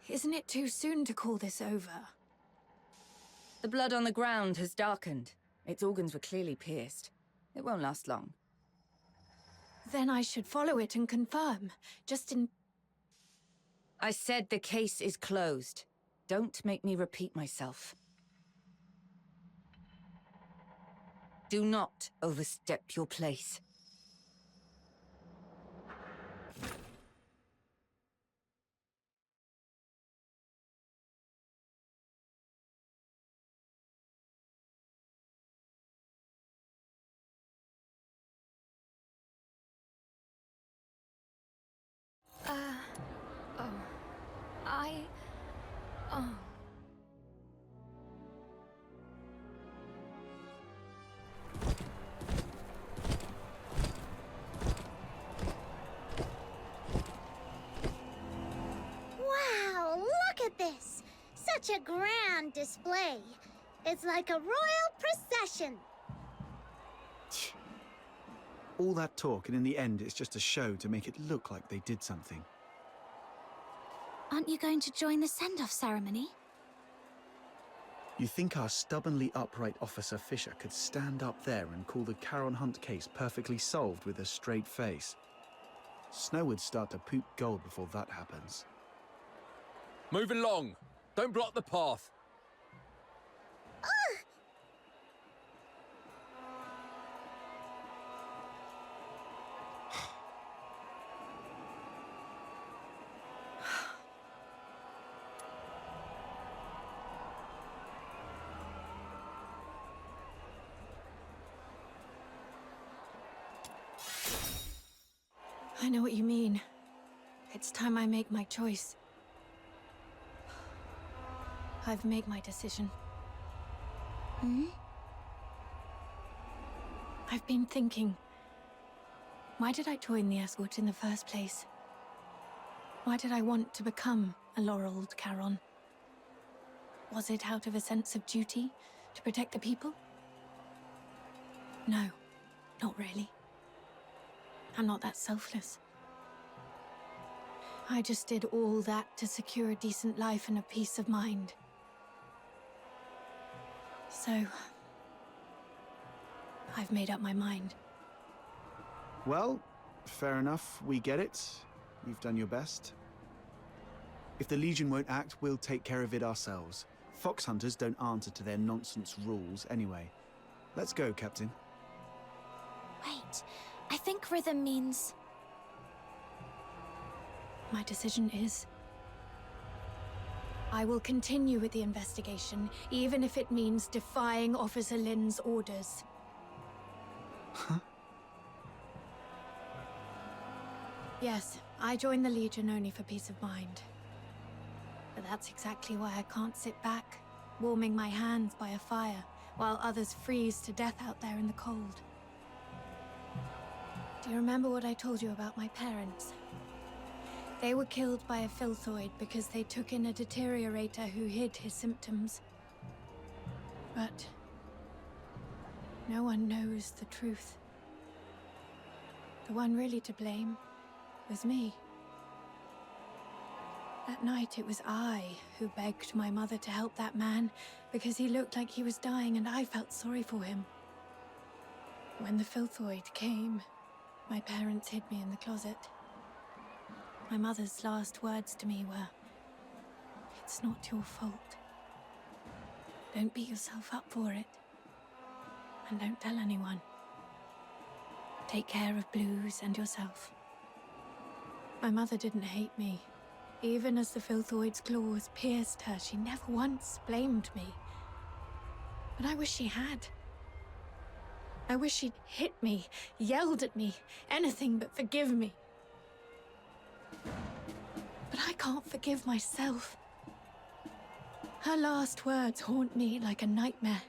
isn't it too soon to call this over? The blood on the ground has darkened. Its organs were clearly pierced. It won't last long. Then I should follow it and confirm, just in... I said the case is closed. Don't make me repeat myself. Do not overstep your place. Wow, look at this! Such a grand display. It's like a royal procession. All that talk, and in the end, it's just a show to make it look like they did something. Aren't you going to join the send-off ceremony? You think our stubbornly upright Officer Fisher could stand up there and call the Charon Hunt case perfectly solved with a straight face? Snow would start to poop gold before that happens. Move along. Don't block the path. I know what you mean. It's time I make my choice. I've made my decision. I've been thinking, why did I join the escort in the first place? Why did I want to become a laureled Charon? Was it out of a sense of duty to protect the people? No, not really. I'm not that selfless. I just did all that to secure a decent life and a peace of mind. So, I've made up my mind. Well, fair enough, we get it. You've done your best. If the Legion won't act, we'll take care of it ourselves. Fox hunters don't answer to their nonsense rules anyway. Let's go, Captain. Wait, I think rhythm means... My decision is... I will continue with the investigation, even if it means defying Officer Lin's orders. Huh? Yes, I joined the Legion only for peace of mind. But that's exactly why I can't sit back, warming my hands by a fire, while others freeze to death out there in the cold. Do you remember what I told you about my parents? They were killed by a filthoid because they took in a deteriorator who hid his symptoms. But no one knows the truth. The one really to blame was me. That night it was I who begged my mother to help that man because he looked like he was dying and I felt sorry for him. When the filthoid came, my parents hid me in the closet. My mother's last words to me were, "It's not your fault. Don't beat yourself up for it. And don't tell anyone. Take care of Blues and yourself." My mother didn't hate me. Even as the filthoid's claws pierced her, she never once blamed me. But I wish she had. I wish she'd hit me, yelled at me, anything but forgive me. But I can't forgive myself. Her last words haunt me like a nightmare.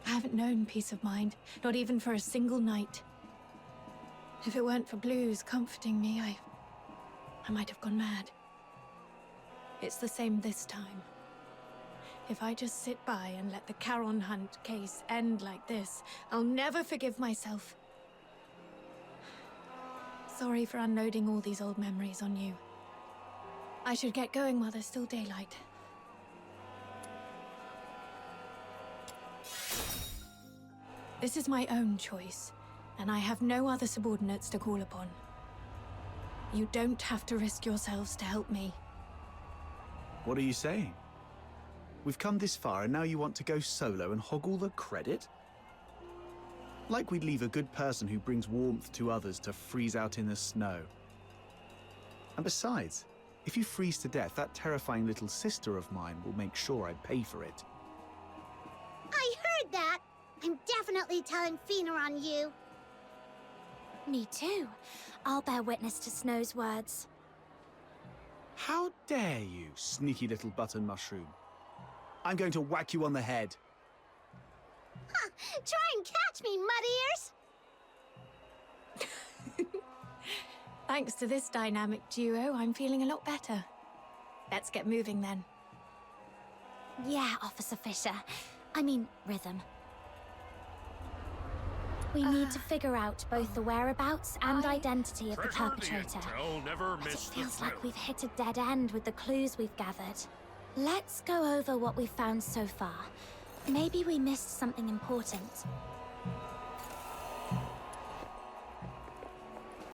I haven't known peace of mind, not even for a single night. If it weren't for Blues comforting me, I might have gone mad. It's the same this time. If I just sit by and let the Charon Hunt case end like this, I'll never forgive myself. Sorry for unloading all these old memories on you. I should get going while there's still daylight. This is my own choice, and I have no other subordinates to call upon. You don't have to risk yourselves to help me. What are you saying? We've come this far and now you want to go solo and hog all the credit? Like we'd leave a good person who brings warmth to others to freeze out in the snow. And besides, if you freeze to death, that terrifying little sister of mine will make sure I pay for it. I heard that! I'm definitely telling Fina on you. Me too. I'll bear witness to Snow's words. How dare you, sneaky little button mushroom? I'm going to whack you on the head. Huh, try and catch me, mud ears! Thanks to this dynamic duo, I'm feeling a lot better. Let's get moving then. Yeah, Officer Fisher. I mean, Rhythm. We need to figure out both the whereabouts and identity of the perpetrator. But it feels like we've hit a dead end with the clues we've gathered. Let's go over what we've found so far. Maybe we missed something important.